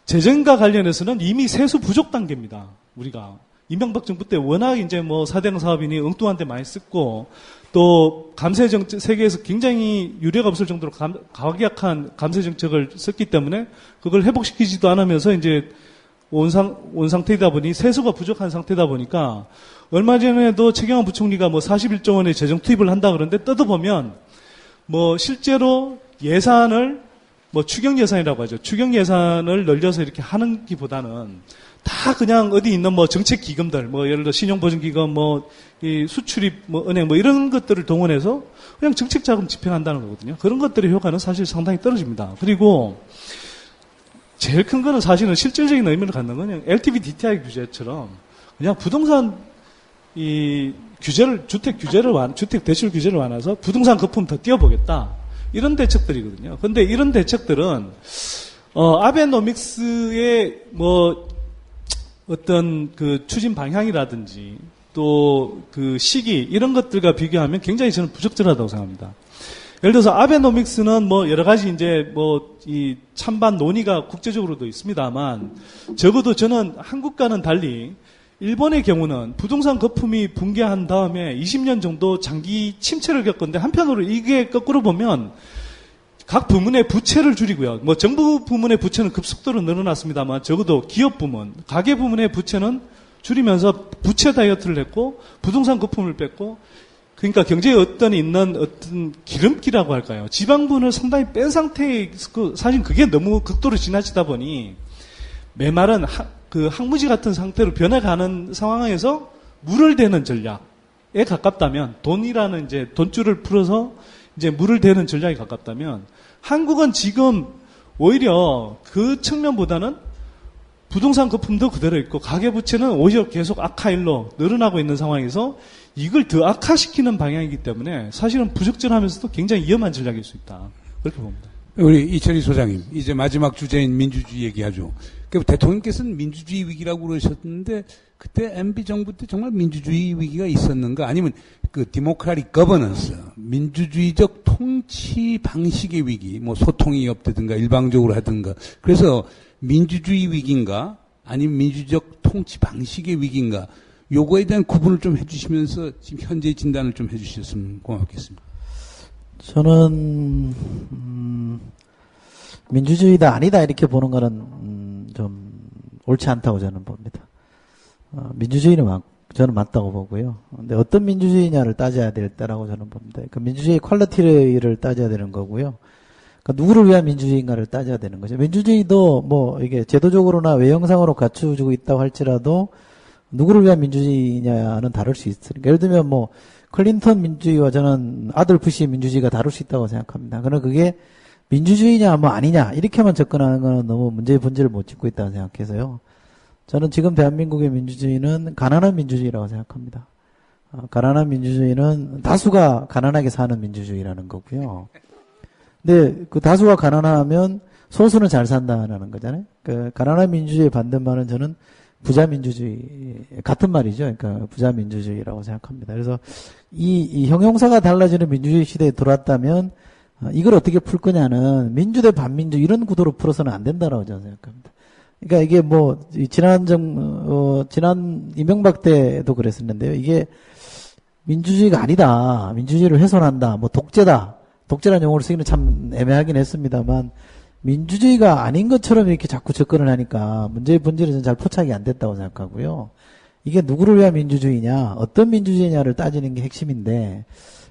재정과 관련해서는 이미 세수 부족 단계입니다. 우리가. 이명박 정부 때 워낙 이제 4대강 사업이니 엉뚱한 데 많이 썼고, 또 감세 정책, 세계에서 굉장히 유례가 없을 정도로 과격한 감세 정책을 썼기 때문에 그걸 회복시키지도 않으면서 이제 온 상태이다 보니 세수가 부족한 상태다 보니까 얼마 전에도 최경환 부총리가 41조 원의 재정 투입을 한다 그러는데 뜯어보면 실제로 예산을 추경 예산이라고 하죠. 추경 예산을 늘려서 이렇게 하는 기보다는 다 그냥 어디 있는 정책 기금들, 예를 들어 신용보증기금, 이 수출입, 은행, 이런 것들을 동원해서 그냥 정책 자금 집행한다는 거거든요. 그런 것들의 효과는 사실 상당히 떨어집니다. 그리고 제일 큰 거는 사실은 실질적인 의미를 갖는 건 그냥 LTV DTI 규제처럼 그냥 부동산 주택 대출 규제를 완화해서 부동산 거품 더 띄워보겠다. 이런 대책들이거든요. 근데 이런 대책들은, 아베노믹스의 어떤 그 추진 방향이라든지 또 그 시기 이런 것들과 비교하면 굉장히 저는 부적절하다고 생각합니다. 예를 들어서 아베노믹스는 여러 가지 이제 이 찬반 논의가 국제적으로도 있습니다만 적어도 저는 한국과는 달리 일본의 경우는 부동산 거품이 붕괴한 다음에 20년 정도 장기 침체를 겪었는데 한편으로 이게 거꾸로 보면 각 부문의 부채를 줄이고요. 정부 부문의 부채는 급속도로 늘어났습니다만 적어도 기업 부문, 가계 부문의 부채는 줄이면서 부채 다이어트를 했고 부동산 거품을 뺐고 그러니까 경제에 있는 어떤 기름기라고 할까요? 지방분을 상당히 뺀 상태에 사실 그게 너무 극도로 지나치다 보니 메말은 항무지 같은 상태로 변해가는 상황에서 물을 대는 전략에 가깝다면 돈이라는 이제 돈줄을 풀어서 이제 물을 대는 전략에 가깝다면 한국은 지금 오히려 그 측면보다는 부동산 거품도 그대로 있고 가계부채는 오히려 계속 악화일로 늘어나고 있는 상황에서 이걸 더 악화시키는 방향이기 때문에 사실은 부적절하면서도 굉장히 위험한 전략일 수 있다. 그렇게 봅니다. 우리 이철희 소장님, 이제 마지막 주제인 민주주의 얘기하죠. 대통령께서는 민주주의 위기라고 그러셨는데 그때 MB 정부 때 정말 민주주의 위기가 있었는가? 아니면 디모크라틱 거버넌스, 민주주의적 통치 방식의 위기, 소통이 없다든가 일방적으로 하든가. 그래서 민주주의 위기인가? 아니면 민주적 통치 방식의 위기인가? 요거에 대한 구분을 좀 해주시면서 지금 현재의 진단을 좀 해주셨으면 고맙겠습니다. 저는 민주주의다 아니다 이렇게 보는 거는 좀 옳지 않다고 저는 봅니다. 민주주의는 저는 맞다고 보고요. 근데 어떤 민주주의냐를 따져야 될 때라고 저는 봅니다. 그 민주주의 퀄리티를 따져야 되는 거고요. 그러니까 누구를 위한 민주주의인가를 따져야 되는 거죠. 민주주의도 이게 제도적으로나 외형상으로 갖추어지고 있다고 할지라도 누구를 위한 민주주의냐는 다를 수 있으니까. 예를 들면 클린턴 민주주의와 저는 아들 부시의 민주주의가 다를 수 있다고 생각합니다. 그러나 그게 민주주의냐 아니냐 이렇게만 접근하는 건 너무 문제의 본질을 못 짚고 있다고 생각해서요. 저는 지금 대한민국의 민주주의는 가난한 민주주의라고 생각합니다. 가난한 민주주의는 다수가 가난하게 사는 민주주의라는 거고요. 근데 그 다수가 가난하면 소수는 잘 산다는 거잖아요. 그 가난한 민주주의의 반대말은 저는 부자 민주주의 같은 말이죠. 그러니까 부자 민주주의라고 생각합니다. 그래서 이 형용사가 달라지는 민주주의 시대에 들어왔다면 이걸 어떻게 풀 거냐는 민주 대 반민주 이런 구도로 풀어서는 안 된다라고 저는 생각합니다. 그러니까 이게 뭐 지난 이명박 때도 그랬었는데요. 이게 민주주의가 아니다. 민주주의를 훼손한다. 뭐 독재라는 용어를 쓰기는 참 애매하긴 했습니다만 민주주의가 아닌 것처럼 이렇게 자꾸 접근을 하니까 문제의 본질은 저는 잘 포착이 안 됐다고 생각하고요. 이게 누구를 위한 민주주의냐, 어떤 민주주의냐를 따지는 게 핵심인데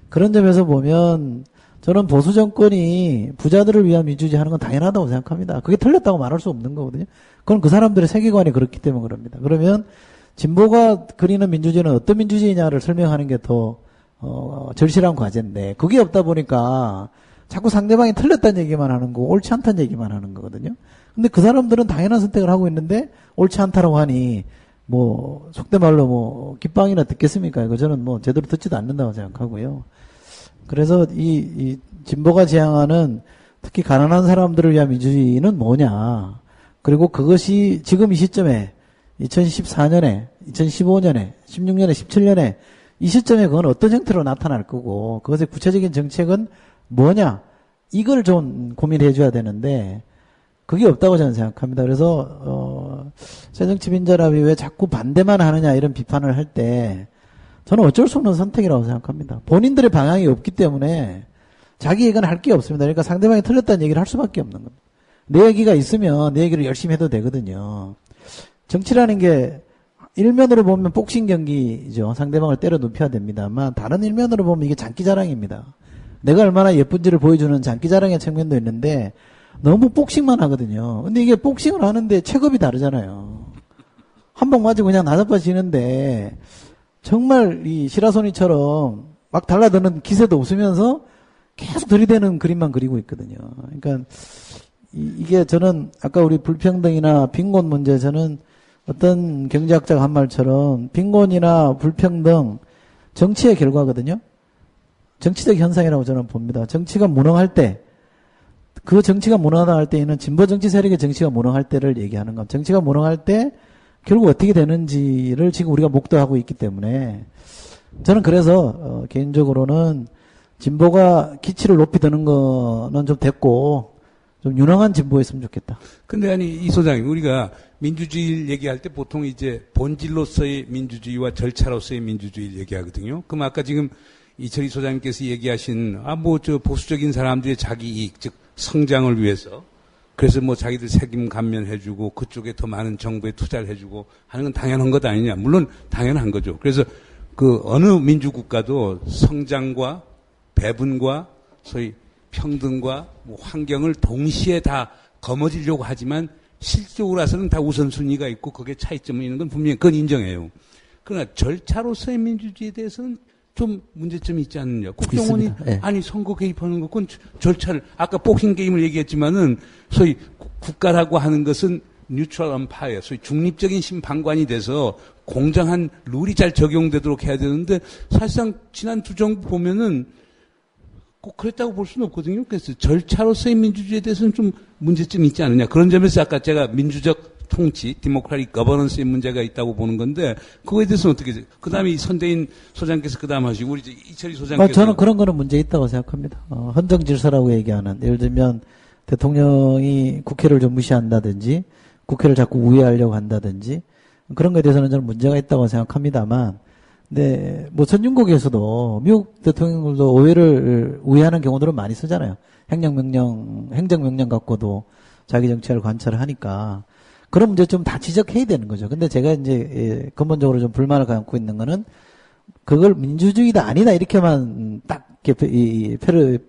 그런 점에서 보면 저는 보수 정권이 부자들을 위한 민주주의 하는 건 당연하다고 생각합니다. 그게 틀렸다고 말할 수 없는 거거든요. 그건 그 사람들의 세계관이 그렇기 때문에 그럽니다. 그러면 진보가 그리는 민주주의는 어떤 민주주의냐를 설명하는 게 더 절실한 과제인데 그게 없다 보니까 자꾸 상대방이 틀렸다는 얘기만 하는 거고 옳지 않다는 얘기만 하는 거거든요. 근데 그 사람들은 당연한 선택을 하고 있는데 옳지 않다라고 하니 뭐 속된 말로 뭐 깃방이나 듣겠습니까? 이거 저는 뭐 제대로 듣지도 않는다고 생각하고요. 그래서 이 진보가 지향하는 특히 가난한 사람들을 위한 민주주의는 뭐냐? 그리고 그것이 지금 이 시점에 2014년에, 2015년에, 16년에, 17년에 이 시점에 그건 어떤 형태로 나타날 거고 그것의 구체적인 정책은 뭐냐? 이걸 좀 고민해 줘야 되는데 그게 없다고 저는 생각합니다. 그래서 새정치민주연합이 왜 자꾸 반대만 하느냐 이런 비판을 할 때 저는 어쩔 수 없는 선택이라고 생각합니다. 본인들의 방향이 없기 때문에 자기 얘기는 할 게 없습니다. 그러니까 상대방이 틀렸다는 얘기를 할 수밖에 없는 겁니다. 내 얘기가 있으면 내 얘기를 열심히 해도 되거든요. 정치라는 게 일면으로 보면 복싱 경기죠. 상대방을 때려 눕혀야 됩니다만 다른 일면으로 보면 이게 장기자랑입니다. 내가 얼마나 예쁜지를 보여주는 장기자랑의 측면도 있는데 너무 복싱만 하거든요. 근데 이게 복싱을 하는데 체급이 다르잖아요. 한 방 맞으고 그냥 나자빠지는데 정말 이 시라소니처럼 막 달라드는 기세도 없으면서 계속 들이대는 그림만 그리고 있거든요. 그러니까 이게 저는 아까 우리 불평등이나 빈곤 문제 저는 어떤 경제학자가 한 말처럼 빈곤이나 불평등 정치의 결과거든요. 정치적 현상이라고 저는 봅니다. 정치가 무능할 때, 그 정치가 무능하다 할 때에는 진보 정치 세력의 정치가 무능할 때를 얘기하는 겁니다. 정치가 무능할 때 결국 어떻게 되는지를 지금 우리가 목도하고 있기 때문에 저는 그래서 개인적으로는 진보가 기치를 높이 드는 거는 좀 됐고 좀 유능한 진보였으면 좋겠다. 근데 아니 이 소장님 우리가 민주주의를 얘기할 때 보통 이제 본질로서의 민주주의와 절차로서의 민주주의를 얘기하거든요. 그럼 아까 지금 이철희 소장님께서 얘기하신 저 보수적인 사람들의 자기 이익 즉 성장을 위해서 그래서 뭐 자기들 책임 감면해주고 그쪽에 더 많은 정부에 투자를 해주고 하는 건 당연한 것 아니냐. 물론 당연한 거죠. 그래서 그 어느 민주국가도 성장과 배분과 소위 평등과 뭐 환경을 동시에 다 거머쥐려고 하지만 실질적으로 와서는 다 우선순위가 있고 거기에 차이점이 있는 건 분명히 그건 인정해요. 그러나 절차로서의 민주주의에 대해서는 좀 문제점이 있지 않느냐. 국정원이 네. 아니 선거 개입하는 것은 절차를 아까 복싱 게임을 얘기했지만은 소위 국가라고 하는 것은 뉴트럴 엄파이어 소위 중립적인 심판관이 돼서 공정한 룰이 잘 적용되도록 해야 되는데 사실상 지난 두 정부 보면은 꼭 그랬다고 볼 수는 없거든요. 그래서 절차로서의 민주주의에 대해서는 좀 문제점이 있지 않느냐. 그런 점에서 아까 제가 민주적 통치, 디모크라틱 거버넌스의 문제가 있다고 보는 건데 그거에 대해서는 어떻게 그 다음에 이 선대인 소장께서 그 다음 하시고 우리 이제 이철희 소장께서 저는 그런 거는 문제 있다고 생각합니다. 헌정질서라고 얘기하는 예를 들면 대통령이 국회를 좀 무시한다든지 국회를 자꾸 우회하려고 한다든지 그런 거에 대해서는 저는 문제가 있다고 생각합니다만 네, 뭐 선진국에서도 미국 대통령들도 우회하는 경우들은 많이 쓰잖아요. 행정명령 갖고도 자기 정책을 관철을 하니까 그런 문제 좀 다 지적해야 되는 거죠. 근데 제가 이제 근본적으로 좀 불만을 갖고 있는 거는 그걸 민주주의다 아니다 이렇게만 딱 이렇게 이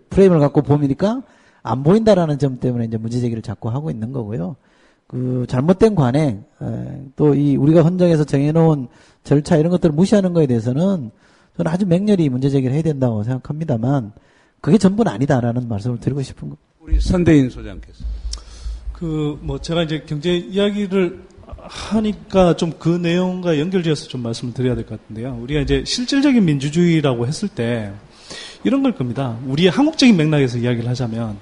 프레임을 갖고 보니까 안 보인다라는 점 때문에 이제 문제 제기를 자꾸 하고 있는 거고요. 그 잘못된 관행 또 이 우리가 헌정에서 정해놓은 절차 이런 것들을 무시하는 거에 대해서는 저는 아주 맹렬히 문제 제기를 해야 된다고 생각합니다만 그게 전부는 아니다라는 말씀을 드리고 싶은 겁니다. 우리 선대인 소장께서 제가 이제 경제 이야기를 하니까 좀 그 내용과 연결지어서 좀 말씀을 드려야 될 것 같은데요. 우리가 이제 실질적인 민주주의라고 했을 때 이런 걸 겁니다. 우리의 한국적인 맥락에서 이야기를 하자면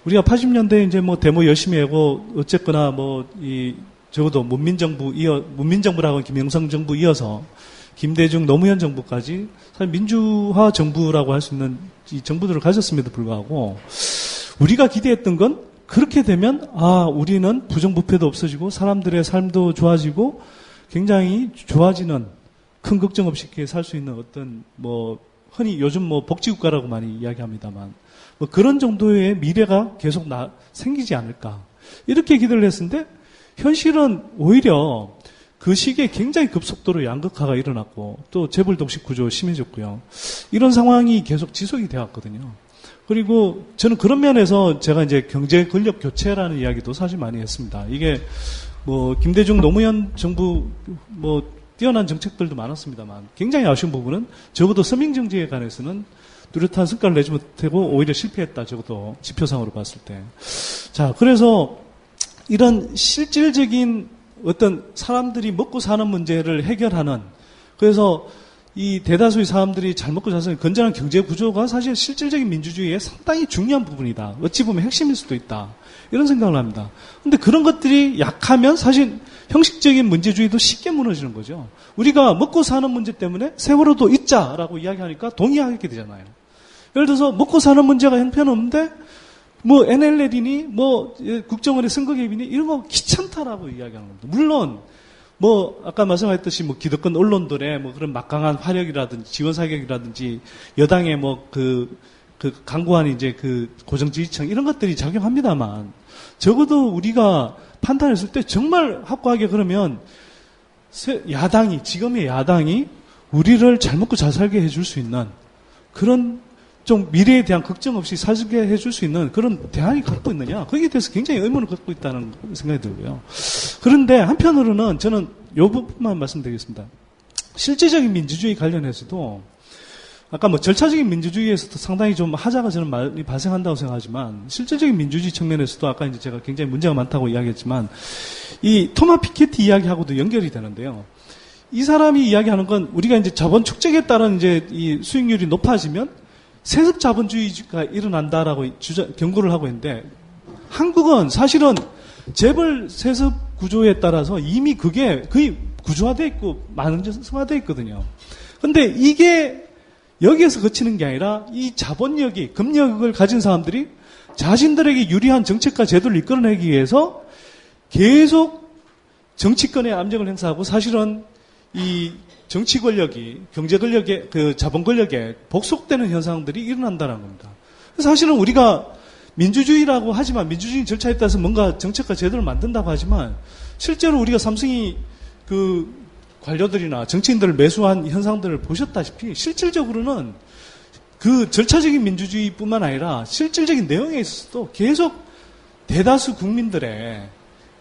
우리가 80년대에 이제 뭐 데모 열심히 하고 어쨌거나 적어도 문민정부라고 김영삼 정부 이어서 김대중, 노무현 정부까지 사실 민주화 정부라고 할 수 있는 이 정부들을 가졌음에도 불구하고 우리가 기대했던 건 그렇게 되면 우리는 부정부패도 없어지고 사람들의 삶도 좋아지고 굉장히 좋아지는 큰 걱정 없이 살 수 있는 어떤 흔히 요즘 복지국가라고 많이 이야기합니다만 그런 정도의 미래가 계속 생기지 않을까 이렇게 기대를 했는데 현실은 오히려 그 시기에 굉장히 급속도로 양극화가 일어났고 또 재벌독식 구조 심해졌고요. 이런 상황이 계속 지속이 되었거든요. 그리고 저는 그런 면에서 제가 이제 경제 권력 교체라는 이야기도 사실 많이 했습니다. 이게 김대중 노무현 정부 뛰어난 정책들도 많았습니다만 굉장히 아쉬운 부분은 적어도 서민 정치에 관해서는 뚜렷한 성과를 내지 못하고 오히려 실패했다. 적어도 지표상으로 봤을 때. 자, 그래서 이런 실질적인 어떤 사람들이 먹고 사는 문제를 해결하는 그래서 이 대다수의 사람들이 잘 먹고 사는 건전한 경제 구조가 사실 실질적인 민주주의의 상당히 중요한 부분이다. 어찌 보면 핵심일 수도 있다. 이런 생각을 합니다. 근데 그런 것들이 약하면 사실 형식적인 문제주의도 쉽게 무너지는 거죠. 우리가 먹고 사는 문제 때문에 세월호도 잊자라고 이야기하니까 동의하게 되잖아요. 예를 들어서 먹고 사는 문제가 형편없는데 NLL이니 국정원의 선거 개입이니 이런 거 귀찮다라고 이야기하는 겁니다. 물론 아까 말씀하셨듯이 기득권 언론들의 그런 막강한 화력이라든지 지원 사격이라든지 여당의 강고한 이제 고정 지지층 이런 것들이 작용합니다만 적어도 우리가 판단했을 때 정말 확고하게 그러면 지금의 야당이 우리를 잘 먹고 잘 살게 해줄 수 있는 그런 좀 미래에 대한 걱정 없이 살게 해줄 수 있는 그런 대안이 갖고 있느냐 거기에 대해서 굉장히 의문을 갖고 있다는 생각이 들고요. 그런데 한편으로는 저는 이 부분만 말씀드리겠습니다. 실제적인 민주주의 관련해서도 아까 절차적인 민주주의에서도 상당히 좀 하자가 저는 많이 발생한다고 생각하지만 실질적인 민주주의 측면에서도 아까 이제 제가 굉장히 문제가 많다고 이야기했지만 이 토마 피케티 이야기하고도 연결이 되는데요. 이 사람이 이야기하는 건 우리가 이제 자본 축적에 따른 이제 이 수익률이 높아지면 세습 자본주의가 일어난다라고 경고를 하고 있는데 한국은 사실은 재벌 세습 구조에 따라서 이미 그게 거의 구조화되어 있고 만성화되어 있거든요. 근데 이게 여기에서 그치는 게 아니라 이 자본력이 금력을 가진 사람들이 자신들에게 유리한 정책과 제도를 이끌어내기 위해서 계속 정치권의 압력을 행사하고 사실은 이 정치 권력이 경제 권력의 자본 권력에 복속되는 현상들이 일어난다는 겁니다. 사실은 우리가 민주주의라고 하지만 민주주의 절차에 따라서 뭔가 정책과 제도를 만든다고 하지만 실제로 우리가 삼성이 관료들이나 정치인들을 매수한 현상들을 보셨다시피 실질적으로는 그 절차적인 민주주의뿐만 아니라 실질적인 내용에 있어서도 계속 대다수 국민들의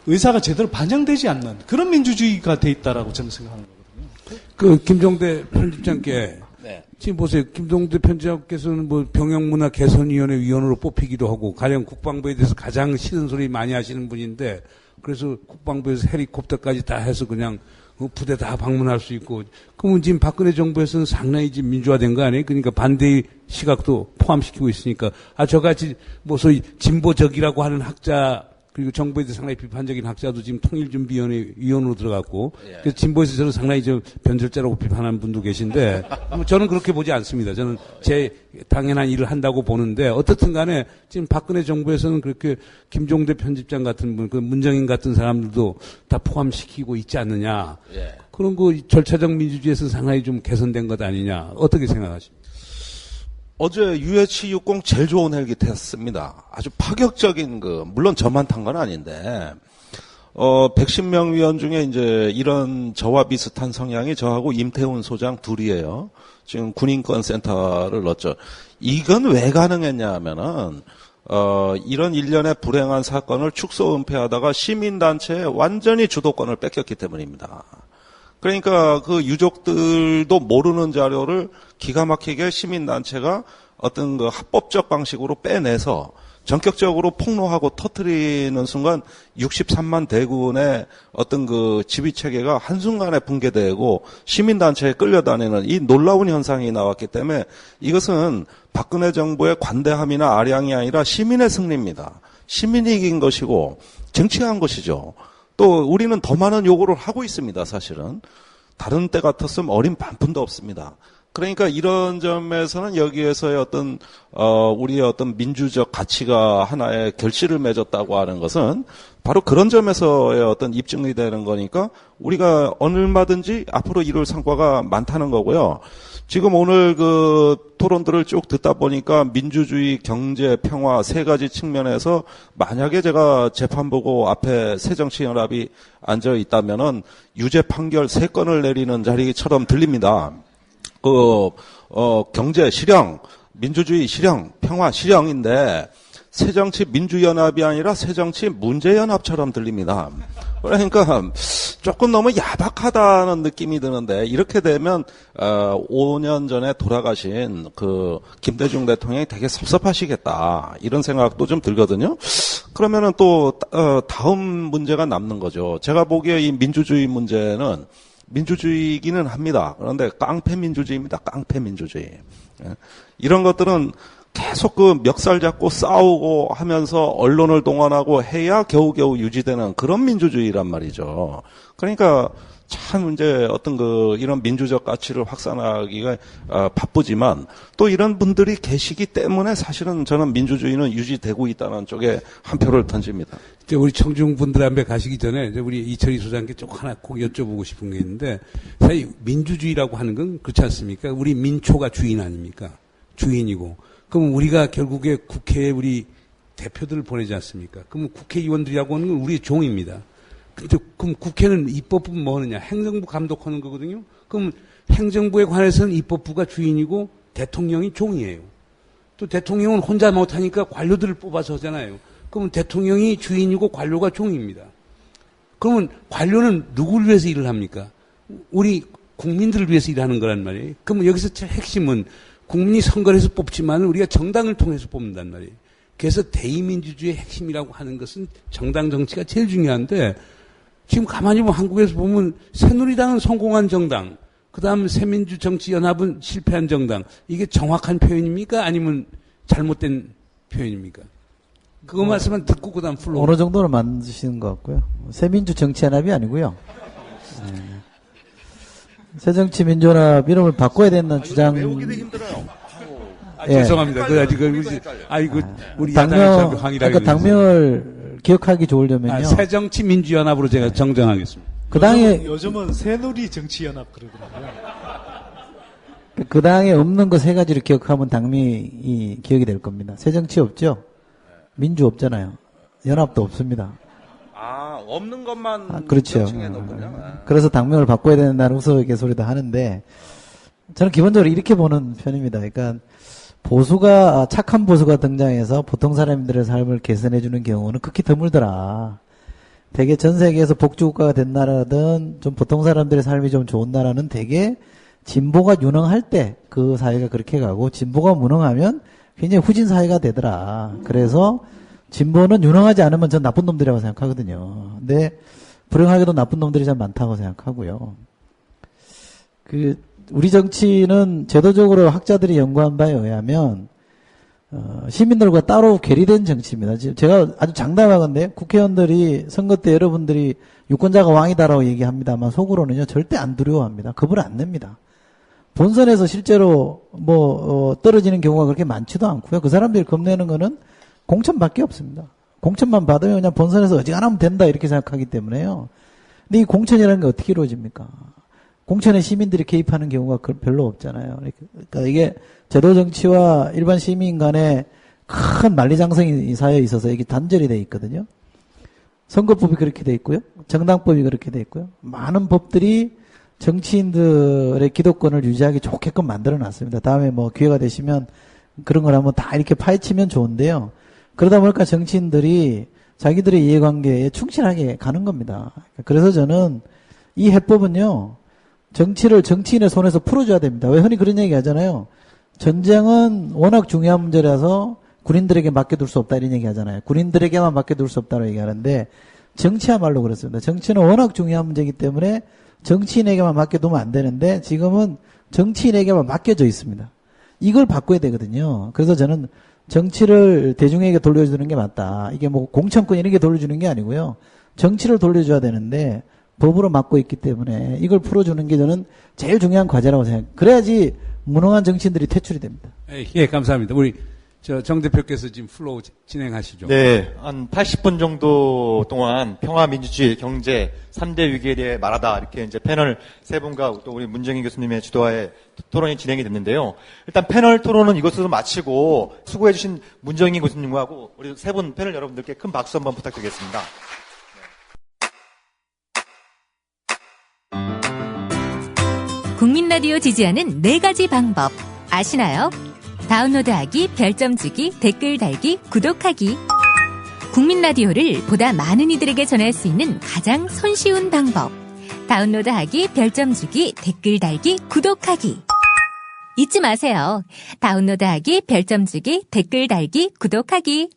의사가 제대로 반영되지 않는 그런 민주주의가 돼 있다라고 저는 생각하는 거거든요. 김종대 편집장께 네. 지금 보세요. 김종대 편집장께서는 병역문화 개선위원회 위원으로 뽑히기도 하고 가령 국방부에 대해서 가장 싫은 소리 많이 하시는 분인데 그래서 국방부에서 헬리콥터까지 다 해서 그냥 부대 다 방문할 수 있고 그러면 지금 박근혜 정부에서는 상당히 지금 민주화된 거 아니에요? 그러니까 반대의 시각도 포함시키고 있으니까 저같이 소위 진보적이라고 하는 학자 그리고 정부에 대해서 상당히 비판적인 학자도 지금 통일준비위원회 위원으로 들어갔고 그래서 진보에서 저는 상당히 변절자라고 비판하는 분도 계신데 저는 그렇게 보지 않습니다. 저는 제 당연한 일을 한다고 보는데 어떻든 간에 지금 박근혜 정부에서는 그렇게 김종대 편집장 같은 분, 문정인 같은 사람들도 다 포함시키고 있지 않느냐. 그런 절차적 민주주의에서 상당히 좀 개선된 것 아니냐. 어떻게 생각하십니까? 어제 UH-60 제일 좋은 헬기 탔습니다. 아주 파격적인 물론 저만 탄 건 아닌데, 110명 위원 중에 이제 이런 저와 비슷한 성향이 저하고 임태훈 소장 둘이에요. 지금 군인권 센터를 넣었죠. 이건 왜 가능했냐 하면은, 이런 일련의 불행한 사건을 축소 은폐하다가 시민단체에 완전히 주도권을 뺏겼기 때문입니다. 그러니까 그 유족들도 모르는 자료를 기가 막히게 시민단체가 어떤 합법적 방식으로 빼내서 전격적으로 폭로하고 터뜨리는 순간 63만 대군의 어떤 지휘체계가 한순간에 붕괴되고 시민단체에 끌려다니는 이 놀라운 현상이 나왔기 때문에 이것은 박근혜 정부의 관대함이나 아량이 아니라 시민의 승리입니다. 시민이 이긴 것이고 정치한 것이죠. 또 우리는 더 많은 요구를 하고 있습니다. 사실은 다른 때 같았으면 어린 반푼도 없습니다. 그러니까 이런 점에서는 여기에서의 어떤 우리의 어떤 민주적 가치가 하나의 결실을 맺었다고 하는 것은 바로 그런 점에서의 어떤 입증이 되는 거니까 우리가 얼마든지 앞으로 이룰 성과가 많다는 거고요. 지금 오늘 그 토론들을 쭉 듣다 보니까 민주주의, 경제, 평화 세 가지 측면에서 만약에 제가 재판부고 앞에 새정치연합이 앉아 있다면은 유죄 판결 3건을 내리는 자리처럼 들립니다. 경제 실형, 민주주의 실형, 평화 실형인데 새정치 민주연합이 아니라 새정치 문제연합처럼 들립니다. 그러니까 조금 너무 야박하다는 느낌이 드는데 이렇게 되면 5년 전에 돌아가신 그 김대중 대통령이 되게 섭섭하시겠다 이런 생각도 좀 들거든요. 그러면은 또 다음 문제가 남는 거죠. 제가 보기에 이 민주주의 문제는 민주주의이기는 합니다. 그런데 깡패 민주주의입니다. 깡패 민주주의. 이런 것들은 계속 그 멱살 잡고 싸우고 하면서 언론을 동원하고 해야 겨우겨우 유지되는 그런 민주주의란 말이죠. 그러니까 참 이제 어떤 그 이런 민주적 가치를 확산하기가 바쁘지만 또 이런 분들이 계시기 때문에 사실은 저는 민주주의는 유지되고 있다는 쪽에 한 표를 던집니다. 이제 우리 청중 분들 앞에 가시기 전에 이제 우리 이철희 소장님께 쪽 하나 꼭 여쭤보고 싶은 게 있는데 사실 민주주의라고 하는 건 그렇지 않습니까? 우리 민초가 주인 아닙니까? 주인이고 그럼 우리가 결국에 국회에 우리 대표들을 보내지 않습니까? 그럼 국회의원들이라고 하는 건 우리의 종입니다. 근데 그럼 국회는 입법부는 뭐 하느냐? 행정부 감독하는 거거든요. 그럼 행정부에 관해서는 입법부가 주인이고 대통령이 종이에요. 또 대통령은 혼자 못하니까 관료들을 뽑아서 하잖아요. 그러면 대통령이 주인이고 관료가 종입니다. 그러면 관료는 누구를 위해서 일을 합니까? 우리 국민들을 위해서 일하는 거란 말이에요. 그러면 여기서 제일 핵심은 국민이 선거를 해서 뽑지만 우리가 정당을 통해서 뽑는단 말이에요. 그래서 대의민주주의의 핵심이라고 하는 것은 정당 정치가 제일 중요한데 지금 가만히 보면 한국에서 보면 새누리당은 성공한 정당, 그다음 새민주정치연합은 실패한 정당. 이게 정확한 표현입니까? 아니면 잘못된 표현입니까? 그거 말씀만 듣고 그다음 풀로. 어느 정도는 만드시는 것 같고요. 새민주정치연합이 아니고요. 네. 새정치민주연합 이름을 바꿔야 된다는 주장. 외우기도 힘들어요. 죄송합니다. 우리 야당의 항의라. 그러니까 당명을 기억하기 좋으려면요. 새정치민주연합으로 제가 정정하겠습니다. 그 당에 요즘은 새누리정치연합 그러더라고요. 그 당에 없는 거 3가지를 기억하면 당명이 기억이 될 겁니다. 새정치 없죠. 민주 없잖아요. 연합도 없습니다. 없는 것만 그렇죠. 정칭해놓군요. 그래서 당명을 바꿔야 된다는 우스갯소리도 하는데 저는 기본적으로 이렇게 보는 편입니다. 그러니까 착한 보수가 등장해서 보통 사람들의 삶을 개선해주는 경우는 극히 드물더라. 되게 전 세계에서 복지국가가 된 나라든 좀 보통 사람들의 삶이 좀 좋은 나라는 되게 진보가 유능할 때 그 사회가 그렇게 가고 진보가 무능하면 굉장히 후진 사회가 되더라. 그래서 진보는 유능하지 않으면 전 나쁜 놈들이라고 생각하거든요. 근데 불행하게도 나쁜 놈들이 참 많다고 생각하고요. 우리 정치는 제도적으로 학자들이 연구한 바에 의하면 시민들과 따로 괴리된 정치입니다. 지금 제가 아주 장담하건데 국회의원들이 선거 때 여러분들이 유권자가 왕이다라고 얘기합니다만 속으로는요 절대 안 두려워합니다. 겁을 안 냅니다. 본선에서 실제로 떨어지는 경우가 그렇게 많지도 않고요. 그 사람들이 겁내는 거는 공천밖에 없습니다. 공천만 받으면 그냥 본선에서 어지간하면 된다 이렇게 생각하기 때문에요. 근데 이 공천이라는 게 어떻게 이루어집니까? 공천에 시민들이 개입하는 경우가 별로 없잖아요. 그러니까 이게 제도 정치와 일반 시민 간에 큰 만리장성이 이 사회에 있어서 이게 단절이 돼 있거든요. 선거법이 그렇게 돼 있고요. 정당법이 그렇게 돼 있고요. 많은 법들이 정치인들의 기득권을 유지하기 좋게끔 만들어 놨습니다. 다음에 기회가 되시면 그런 걸 한번 다 이렇게 파헤치면 좋은데요. 그러다 보니까 정치인들이 자기들의 이해관계에 충실하게 가는 겁니다. 그래서 저는 이 해법은요. 정치를 정치인의 손에서 풀어줘야 됩니다. 왜 흔히 그런 얘기 하잖아요. 전쟁은 워낙 중요한 문제라서 군인들에게 맡겨둘 수 없다 이런 얘기 하잖아요. 군인들에게만 맡겨둘 수 없다고 얘기하는데 정치야말로 그렇습니다. 정치는 워낙 중요한 문제이기 때문에 정치인에게만 맡겨두면 안 되는데 지금은 정치인에게만 맡겨져 있습니다. 이걸 바꿔야 되거든요. 그래서 저는 정치를 대중에게 돌려주는 게 맞다. 이게 공천권 이런 게 돌려주는 게 아니고요. 정치를 돌려줘야 되는데 법으로 막고 있기 때문에 이걸 풀어주는 게 저는 제일 중요한 과제라고 생각해요. 그래야지 무능한 정치인들이 퇴출이 됩니다. 예, 감사합니다. 우리 정 대표께서 지금 플로우 진행하시죠. 네, 한 80분 정도 동안 평화, 민주주의, 경제 3대 위기에 대해 말하다 이렇게 이제 패널 세 분과 또 우리 문정인 교수님의 주도하에 토론이 진행이 됐는데요. 일단 패널 토론은 이것으로 마치고 수고해주신 문정인 교수님과 하고 우리 세 분 패널 여러분들께 큰 박수 한번 부탁드리겠습니다. 국민 라디오 지지하는 4가지 방법 아시나요? 다운로드하기, 별점 주기, 댓글 달기, 구독하기. 국민 라디오를 보다 많은 이들에게 전할 수 있는 가장 손쉬운 방법. 다운로드하기, 별점 주기, 댓글 달기, 구독하기. 잊지 마세요. 다운로드하기, 별점 주기, 댓글 달기, 구독하기.